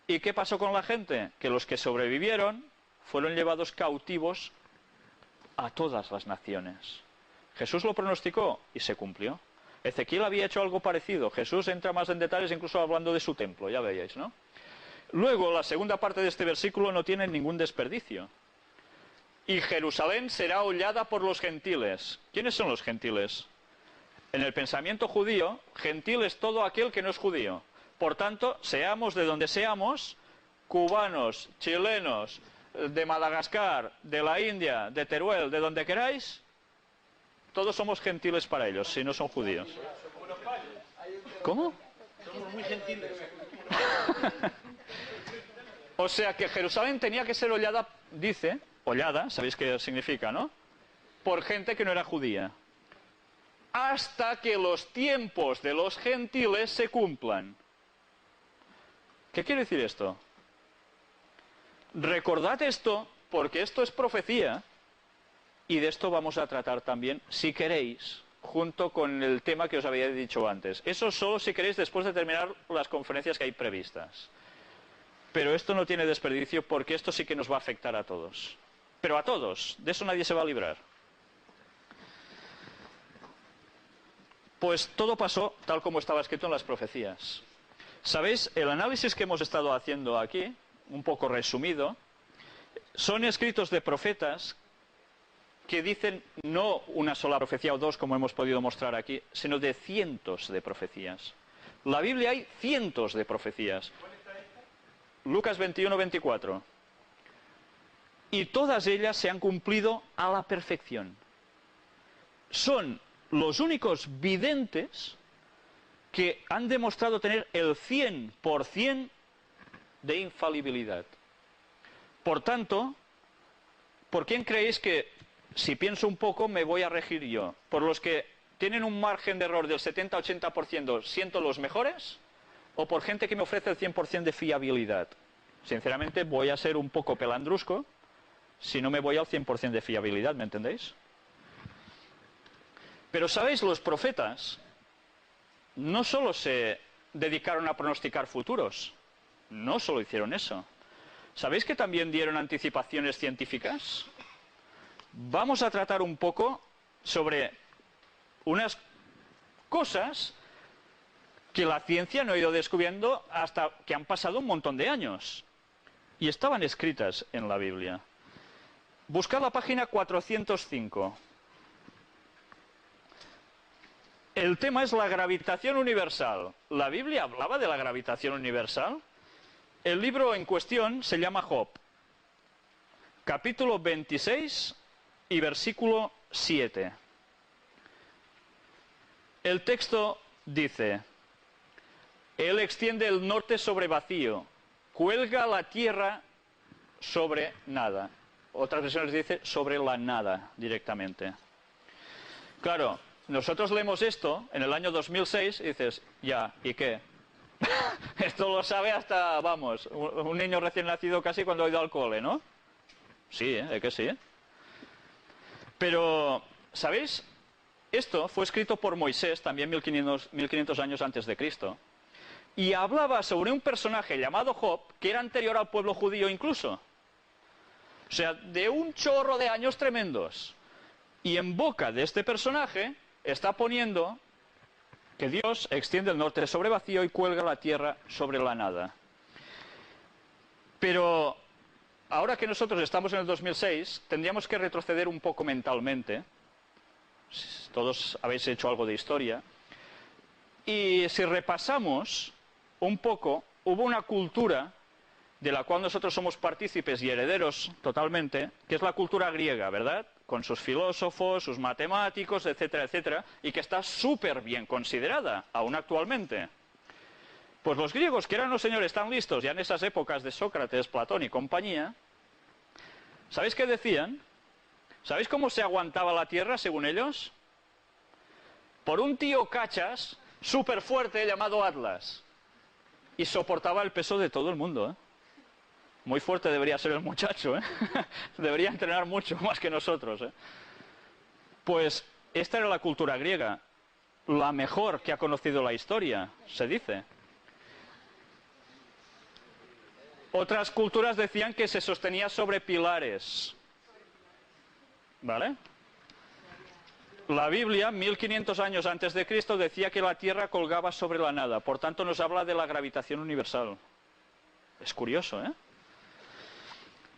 ¿Y qué pasó con la gente? Que los que sobrevivieron fueron llevados cautivos a todas las naciones. Jesús lo pronosticó y se cumplió. Ezequiel había hecho algo parecido. Jesús entra más en detalles incluso hablando de su templo, ya veíais, ¿no? Luego, la segunda parte de este versículo no tiene ningún desperdicio. Y Jerusalén será hollada por los gentiles. ¿Quiénes son los gentiles? En el pensamiento judío, gentil es todo aquel que no es judío. Por tanto, seamos de donde seamos, cubanos, chilenos, de Madagascar, de la India, de Teruel, de donde queráis, todos somos gentiles para ellos, si no son judíos. ¿Cómo? Somos muy gentiles. O sea que Jerusalén tenía que ser hollada, dice, hollada, sabéis qué significa, ¿no? Por gente que no era judía. Hasta que los tiempos de los gentiles se cumplan. ¿Qué quiere decir esto? Recordad esto, porque esto es profecía. Y de esto vamos a tratar también, si queréis, junto con el tema que os había dicho antes. Eso solo si queréis después de terminar las conferencias que hay previstas. Pero esto no tiene desperdicio porque esto sí que nos va a afectar a todos. Pero a todos, de eso nadie se va a librar. Pues todo pasó tal como estaba escrito en las profecías. ¿Sabéis? El análisis que hemos estado haciendo aquí, un poco resumido, son escritos de profetas que dicen no una sola profecía o dos, como hemos podido mostrar aquí, sino de cientos de profecías. En la Biblia hay cientos de profecías. Lucas 21, 24. Y todas ellas se han cumplido a la perfección. Son los únicos videntes que han demostrado tener el 100% de infalibilidad. Por tanto, ¿por quién creéis que, si pienso un poco, me voy a regir yo? ¿Por los que tienen un margen de error del 70-80% siento los mejores? ¿O por gente que me ofrece el 100% de fiabilidad? Sinceramente voy a ser un poco pelandrusco si no me voy al 100% de fiabilidad, ¿me entendéis? Pero ¿sabéis? Los profetas no solo se dedicaron a pronosticar futuros, no solo hicieron eso. ¿Sabéis que también dieron anticipaciones científicas? Vamos a tratar un poco sobre unas cosas que la ciencia no ha ido descubriendo hasta que han pasado un montón de años. Y estaban escritas en la Biblia. Buscad la página 405. El tema es la gravitación universal. ¿La Biblia hablaba de la gravitación universal? El libro en cuestión se llama Job. Capítulo 26 y versículo 7. el texto dice, Él extiende el norte sobre vacío, cuelga la tierra sobre nada. Otras versiones dice sobre la nada directamente. Claro, nosotros leemos esto en el año 2006 y dices, ya, ¿y qué? Esto lo sabe hasta, vamos, un niño recién nacido casi cuando ha ido al cole, ¿no? Sí, ¿es que sí? Pero, ¿sabéis? Esto fue escrito por Moisés, también 1500 años antes de Cristo, y hablaba sobre un personaje llamado Job, que era anterior al pueblo judío incluso. O sea, de un chorro de años tremendos. Y en boca de este personaje está poniendo que Dios extiende el norte sobre vacío y cuelga la tierra sobre la nada. Pero ahora que nosotros estamos en el 2006, tendríamos que retroceder un poco mentalmente. Todos habéis hecho algo de historia. Y si repasamos un poco, hubo una cultura de la cual nosotros somos partícipes y herederos totalmente, que es la cultura griega, ¿verdad? Con sus filósofos, sus matemáticos, etcétera, etcétera, y que está súper bien considerada, aún actualmente. Pues los griegos, que eran los señores tan listos ya en esas épocas de Sócrates, Platón y compañía, ¿sabéis qué decían? ¿Sabéis cómo se aguantaba la tierra, según ellos? Por un tío cachas, súper fuerte, llamado Atlas. Y soportaba el peso de todo el mundo, ¿eh? Muy fuerte debería ser el muchacho, ¿eh? Debería entrenar mucho más que nosotros, ¿eh? Pues esta era la cultura griega, la mejor que ha conocido la historia, se dice. Otras culturas decían que se sostenía sobre pilares, ¿vale? La Biblia, 1500 años antes de Cristo, decía que la Tierra colgaba sobre la nada, por tanto nos habla de la gravitación universal. Es curioso, ¿eh?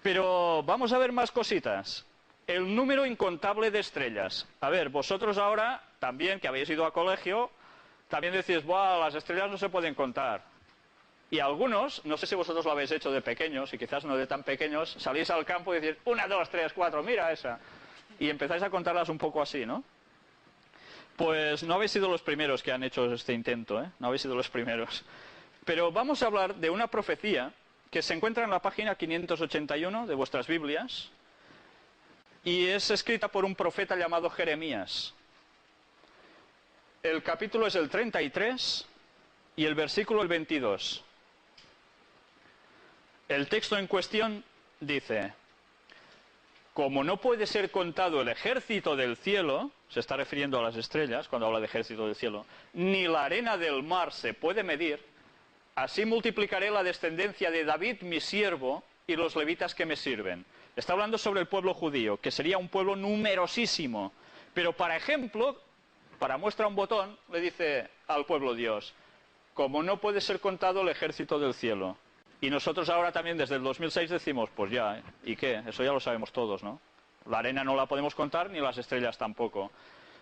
Pero vamos a ver más cositas. El número incontable de estrellas. A ver, vosotros ahora, también, que habéis ido a colegio, también decís, ¡buah, las estrellas no se pueden contar! Y algunos, no sé si vosotros lo habéis hecho de pequeños, y quizás no de tan pequeños, salís al campo y decís, 1, 2, 3, 4, mira esa. Y empezáis a contarlas un poco así, ¿no? Pues no habéis sido los primeros que han hecho este intento, ¿eh? No habéis sido los primeros. Pero vamos a hablar de una profecía que se encuentra en la página 581 de vuestras Biblias, y es escrita por un profeta llamado Jeremías. El capítulo es el 33 y el versículo el 22. El texto en cuestión dice, como no puede ser contado el ejército del cielo, se está refiriendo a las estrellas cuando habla de ejército del cielo, ni la arena del mar se puede medir, así multiplicaré la descendencia de David mi siervo y los levitas que me sirven. Está hablando sobre el pueblo judío, que sería un pueblo numerosísimo. Pero para ejemplo, para muestra un botón, le dice al pueblo Dios, como no puede ser contado el ejército del cielo. Y nosotros ahora también desde el 2006 decimos, pues ya, ¿eh? ¿Y qué? Eso ya lo sabemos todos, ¿no? La arena no la podemos contar ni las estrellas tampoco.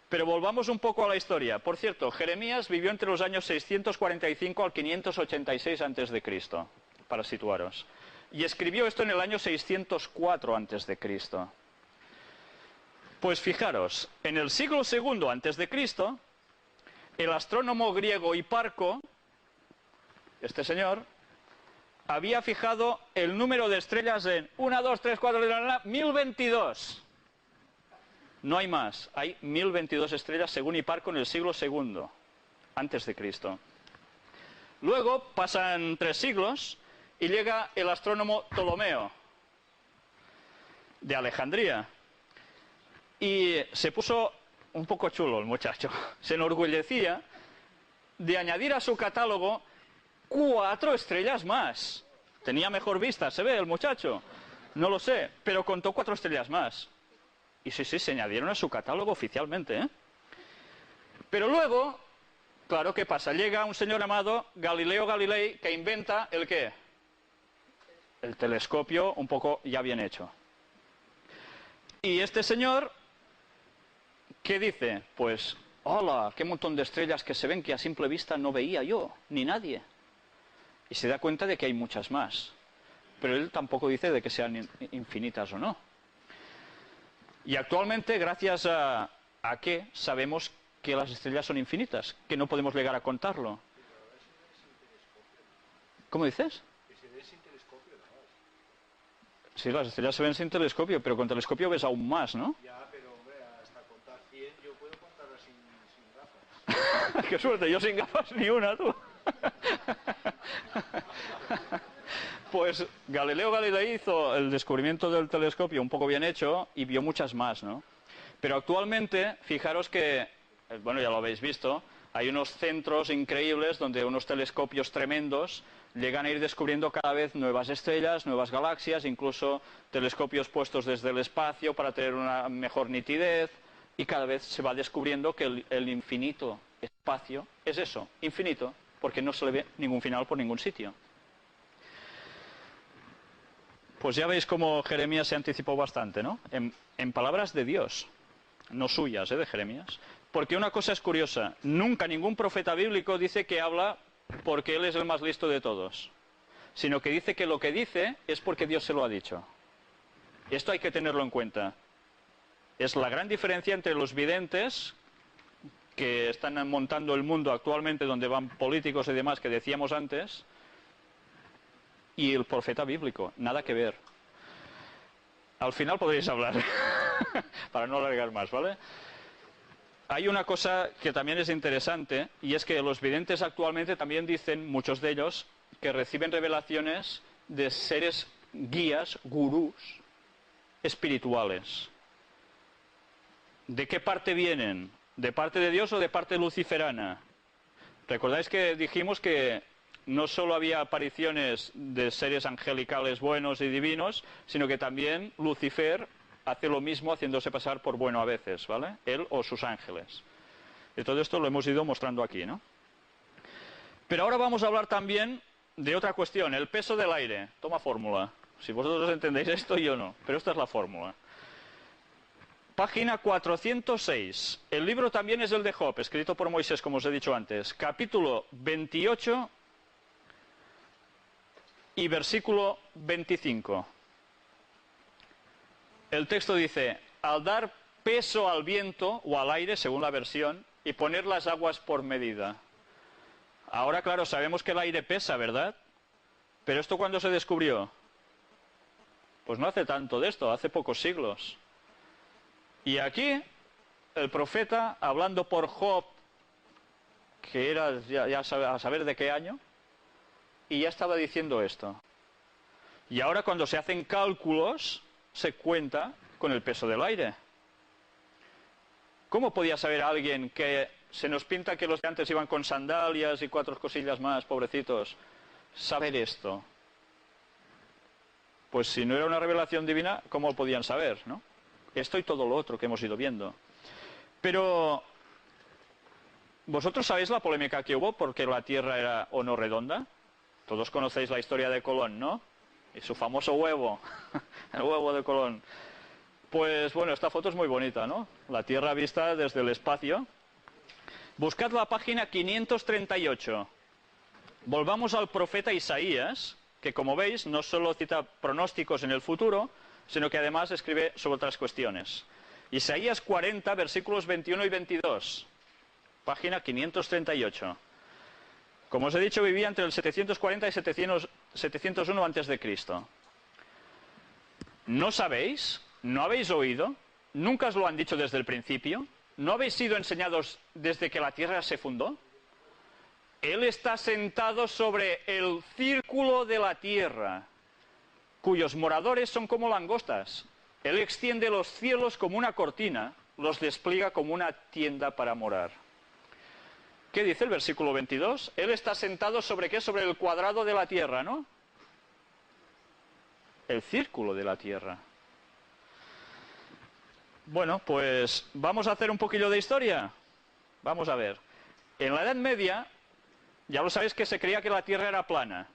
Pero volvamos un poco a la historia. Por cierto, Jeremías vivió entre los años 645 al 586 a.C., para situaros. Y escribió esto en el año 604 a.C. Pues fijaros, en el siglo II a.C., el astrónomo griego Hiparco, este señor, había fijado el número de estrellas en 1, 2, 3, 4, 1022. No hay más, hay 1022 estrellas según Hiparco en el siglo II a.C. Luego pasan 3 siglos y llega el astrónomo Ptolomeo de Alejandría y se puso un poco chulo el muchacho. Se enorgullecía de añadir a su catálogo 4 estrellas más. Tenía mejor vista, se ve el muchacho, no lo sé, pero contó 4 estrellas más. Y sí, se añadieron a su catálogo oficialmente, ¿eh? Pero luego, claro, ¿qué pasa? Llega un señor llamado Galileo Galilei que inventa ¿el qué? El telescopio un poco ya bien hecho. Y este señor, ¿qué dice? Pues, ¡hola! ¡Qué montón de estrellas que se ven que a simple vista no veía yo, ni nadie! Y se da cuenta de que hay muchas más. Pero él tampoco dice de que sean infinitas o no. Y actualmente, gracias a qué, sabemos que las estrellas son infinitas, que no podemos llegar a contarlo. ¿Cómo dices? Sí, las estrellas se ven sin telescopio, pero con telescopio ves aún más, ¿no? Ya, pero hombre, hasta contar 100 yo puedo contarlas sin gafas. ¡Qué suerte! Yo sin gafas ni una, tú. Pues Galileo Galilei hizo el descubrimiento del telescopio un poco bien hecho y vio muchas más, ¿no? Pero actualmente, fijaros que, bueno, ya lo habéis visto, hay unos centros increíbles donde unos telescopios tremendos llegan a ir descubriendo cada vez nuevas estrellas, nuevas galaxias, incluso telescopios puestos desde el espacio para tener una mejor nitidez, y cada vez se va descubriendo que el infinito espacio es eso, infinito, porque no se le ve ningún final por ningún sitio. Pues ya veis cómo Jeremías se anticipó bastante, ¿no? En palabras de Dios, no suyas, de Jeremías. Porque una cosa es curiosa, nunca ningún profeta bíblico dice que habla porque él es el más listo de todos, sino que dice que lo que dice es porque Dios se lo ha dicho. Esto hay que tenerlo en cuenta. Es la gran diferencia entre los videntes que están montando el mundo actualmente, donde van políticos y demás que decíamos antes, y el profeta bíblico, nada que ver. Al final podréis hablar, para no alargar más, ¿vale? Hay una cosa que también es interesante, y es que los videntes actualmente también dicen, muchos de ellos, que reciben revelaciones de seres guías, gurús, espirituales. ¿De qué parte vienen? ¿De parte de Dios o de parte luciferana? ¿Recordáis que dijimos que no solo había apariciones de seres angelicales buenos y divinos, sino que también Lucifer hace lo mismo haciéndose pasar por bueno a veces, ¿vale? Él o sus ángeles. Y todo esto lo hemos ido mostrando aquí, ¿no? Pero ahora vamos a hablar también de otra cuestión, el peso del aire. Toma fórmula. Si vosotros entendéis esto, yo no. Pero esta es la fórmula. Página 406. El libro también es el de Job, escrito por Moisés, como os he dicho antes. Capítulo 28 y versículo 25. El texto dice, al dar peso al viento o al aire, según la versión, y poner las aguas por medida. Ahora, claro, sabemos que el aire pesa, ¿verdad? Pero ¿esto cuándo se descubrió? Pues no hace tanto de esto, hace pocos siglos. Y aquí, el profeta, hablando por Job, que era ya a saber de qué año, y ya estaba diciendo esto. Y ahora cuando se hacen cálculos, se cuenta con el peso del aire. ¿Cómo podía saber alguien que se nos pinta que los de antes iban con sandalias y 4 cosillas más, pobrecitos, saber esto? Pues si no era una revelación divina, ¿cómo lo podían saber, no? Esto y todo lo otro que hemos ido viendo. Pero, ¿vosotros sabéis la polémica que hubo porque la Tierra era o no redonda? Todos conocéis la historia de Colón, ¿no? Y su famoso huevo, el huevo de Colón. Pues bueno, esta foto es muy bonita, ¿no? La Tierra vista desde el espacio. Buscad la página 538. Volvamos al profeta Isaías, que como veis no solo cita pronósticos en el futuro, sino que además escribe sobre otras cuestiones. Isaías 40, versículos 21 y 22. Página 538. Como os he dicho, vivía entre el 740 y 701 a.C. ¿No sabéis? ¿No habéis oído? ¿Nunca os lo han dicho desde el principio? ¿No habéis sido enseñados desde que la tierra se fundó? Él está sentado sobre el círculo de la tierra, cuyos moradores son como langostas. Él extiende los cielos como una cortina, los despliega como una tienda para morar. ¿Qué dice el versículo 22? Él está sentado sobre ¿qué? Sobre el cuadrado de la tierra, ¿no? El círculo de la tierra. Bueno, pues vamos a hacer un poquillo de historia. Vamos a ver. En la Edad Media, ya lo sabéis que se creía que la tierra era plana.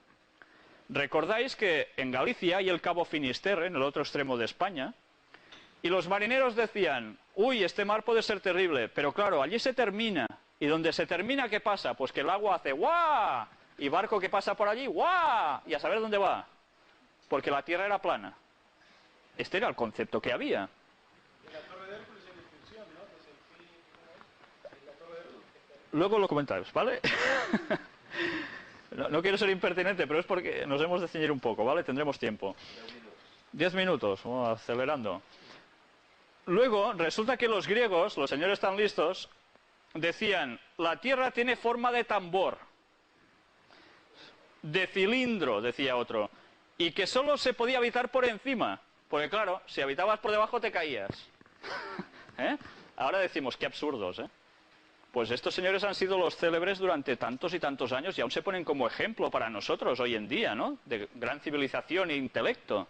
Recordáis que en Galicia hay el Cabo Finisterre, en el otro extremo de España, y los marineros decían, uy, este mar puede ser terrible, pero claro, allí se termina. ¿Y donde se termina qué pasa? Pues que el agua hace ¡guau! Y barco que pasa por allí ¡guau! Y a saber dónde va. Porque la tierra era plana. Este era el concepto que había. La Torre de Hércules en extensión, ¿no? Que es el fin, la Torre luego lo comentáis, ¿vale? No quiero ser impertinente, pero es porque nos hemos de ceñir un poco, ¿vale? Tendremos tiempo. 10 minutos, vamos acelerando. Luego, resulta que los griegos, los señores tan listos, decían, la tierra tiene forma de tambor, de cilindro, decía otro, y que solo se podía habitar por encima, porque claro, si habitabas por debajo te caías. ¿Eh? Ahora decimos, qué absurdos, ¿eh? Pues estos señores han sido los célebres durante tantos y tantos años y aún se ponen como ejemplo para nosotros hoy en día, ¿no? De gran civilización e intelecto,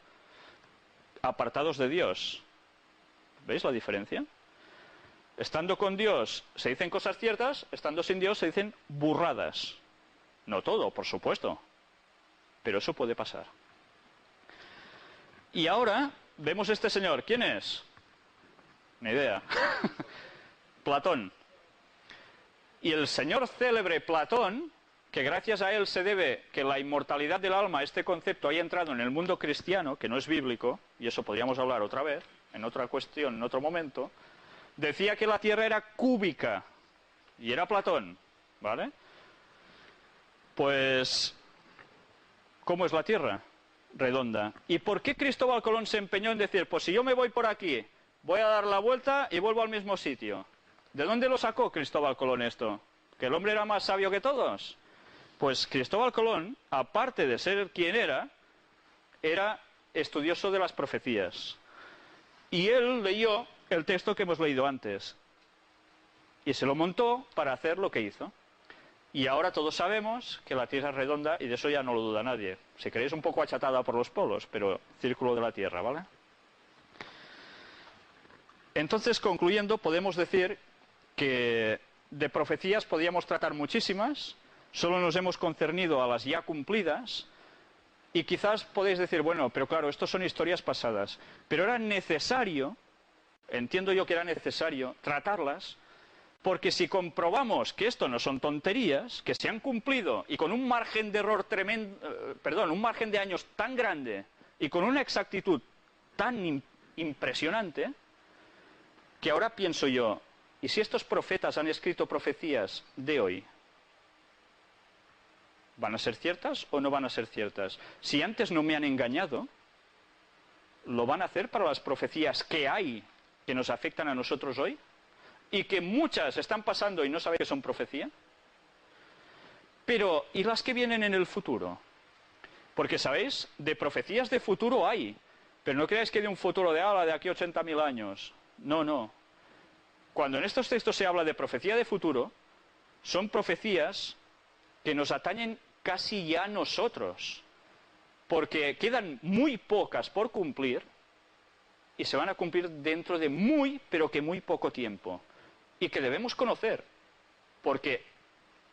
apartados de Dios. ¿Veis la diferencia? Estando con Dios se dicen cosas ciertas, estando sin Dios se dicen burradas. No todo, por supuesto, pero eso puede pasar. Y ahora vemos este señor. ¿Quién es? Ni idea. Platón. Y el señor célebre Platón, que gracias a él se debe que la inmortalidad del alma, este concepto, haya entrado en el mundo cristiano, que no es bíblico, y eso podríamos hablar otra vez, en otra cuestión, en otro momento, decía que la Tierra era cúbica, y era Platón, ¿vale? Pues, ¿cómo es la Tierra? Redonda. ¿Y por qué Cristóbal Colón se empeñó en decir, pues si yo me voy por aquí, voy a dar la vuelta y vuelvo al mismo sitio? ¿De dónde lo sacó Cristóbal Colón esto? ¿Que el hombre era más sabio que todos? Pues Cristóbal Colón, aparte de ser quien era estudioso de las profecías. Y él leyó el texto que hemos leído antes. Y se lo montó para hacer lo que hizo. Y ahora todos sabemos que la Tierra es redonda y de eso ya no lo duda nadie. Si queréis un poco achatada por los polos, pero círculo de la Tierra, ¿vale? Entonces, concluyendo, podemos decir que de profecías podíamos tratar muchísimas, solo nos hemos concernido a las ya cumplidas, y quizás podéis decir, bueno, pero claro, estos son historias pasadas, pero era necesario, entiendo yo que era necesario, tratarlas, porque si comprobamos que esto no son tonterías, que se han cumplido, y con un margen de error tremendo, un margen de años tan grande, y con una exactitud tan impresionante, que ahora pienso yo, ¿y si estos profetas han escrito profecías de hoy? ¿Van a ser ciertas o no van a ser ciertas? Si antes no me han engañado, ¿lo van a hacer para las profecías que hay que nos afectan a nosotros hoy? Y que muchas están pasando y no sabéis que son profecía. Pero, ¿y las que vienen en el futuro? Porque, ¿sabéis? De profecías de futuro hay. Pero no creáis que de un futuro de aquí 80.000 años. No, no. Cuando en estos textos se habla de profecía de futuro, son profecías que nos atañen casi ya a nosotros, porque quedan muy pocas por cumplir y se van a cumplir dentro de muy, pero que muy poco tiempo, y que debemos conocer, porque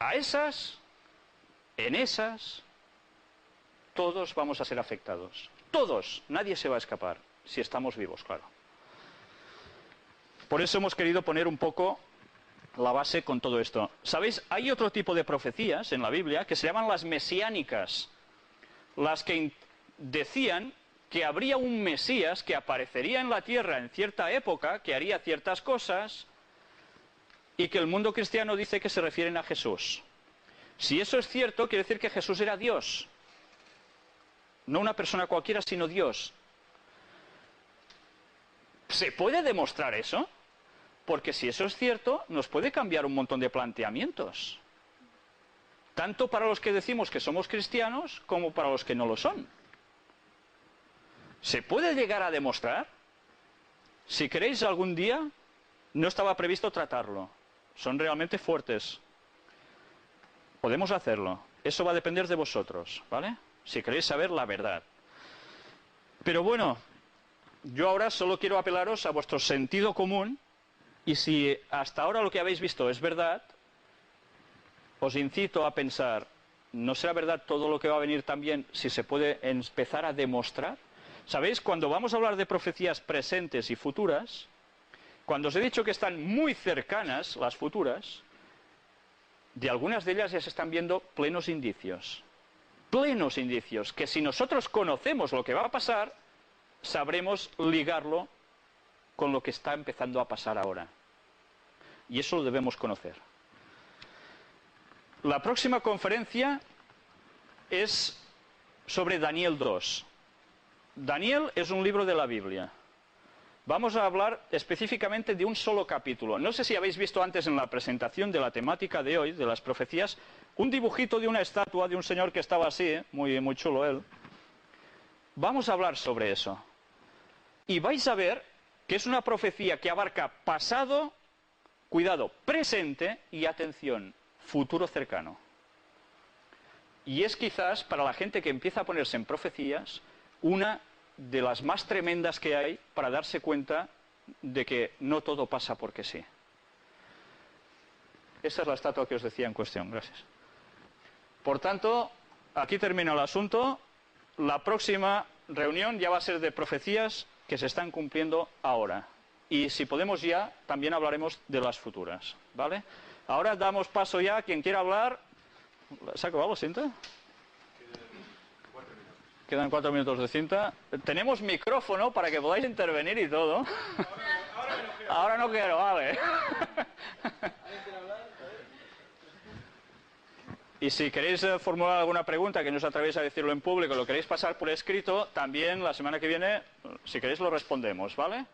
en esas, todos vamos a ser afectados, todos, nadie se va a escapar, si estamos vivos, claro. Por eso hemos querido poner un poco la base con todo esto. ¿Sabéis? Hay otro tipo de profecías en la Biblia que se llaman las mesiánicas. Las que decían que habría un Mesías que aparecería en la tierra en cierta época, que haría ciertas cosas, y que el mundo cristiano dice que se refieren a Jesús. Si eso es cierto, quiere decir que Jesús era Dios. No una persona cualquiera, sino Dios. ¿Se puede demostrar eso? Porque si eso es cierto, nos puede cambiar un montón de planteamientos. Tanto para los que decimos que somos cristianos, como para los que no lo son. ¿Se puede llegar a demostrar? Si queréis algún día, no estaba previsto tratarlo. Son realmente fuertes. Podemos hacerlo. Eso va a depender de vosotros, ¿vale? Si queréis saber la verdad. Pero bueno, yo ahora solo quiero apelaros a vuestro sentido común. Y si hasta ahora lo que habéis visto es verdad, os incito a pensar, ¿no será verdad todo lo que va a venir también si se puede empezar a demostrar? ¿Sabéis? Cuando vamos a hablar de profecías presentes y futuras, cuando os he dicho que están muy cercanas las futuras, de algunas de ellas ya se están viendo plenos indicios. Plenos indicios, que si nosotros conocemos lo que va a pasar, sabremos ligarlo con lo que está empezando a pasar ahora. Y eso lo debemos conocer. La próxima conferencia es sobre Daniel 2. Daniel es un libro de la Biblia. Vamos a hablar específicamente de un solo capítulo. No sé si habéis visto antes en la presentación de la temática de hoy, de las profecías, un dibujito de una estatua de un señor que estaba así, muy chulo él. Vamos a hablar sobre eso. Y vais a ver que es una profecía que abarca pasado, cuidado, presente y, atención, futuro cercano. Y es quizás, para la gente que empieza a ponerse en profecías, una de las más tremendas que hay para darse cuenta de que no todo pasa porque sí. Esa es la estatua que os decía en cuestión. Gracias. Por tanto, aquí termina el asunto. La próxima reunión ya va a ser de profecías que se están cumpliendo ahora. Y si podemos ya, también hablaremos de las futuras. ¿Vale? Ahora damos paso ya a quien quiera hablar. ¿Se ha acabado, Cinta? Quedan 4 minutos de cinta. Tenemos micrófono para que podáis intervenir y todo. Ahora no quiero, vale. Y si queréis formular alguna pregunta que no os atrevéis a decirlo en público, lo queréis pasar por escrito, también la semana que viene, si queréis, lo respondemos, ¿vale?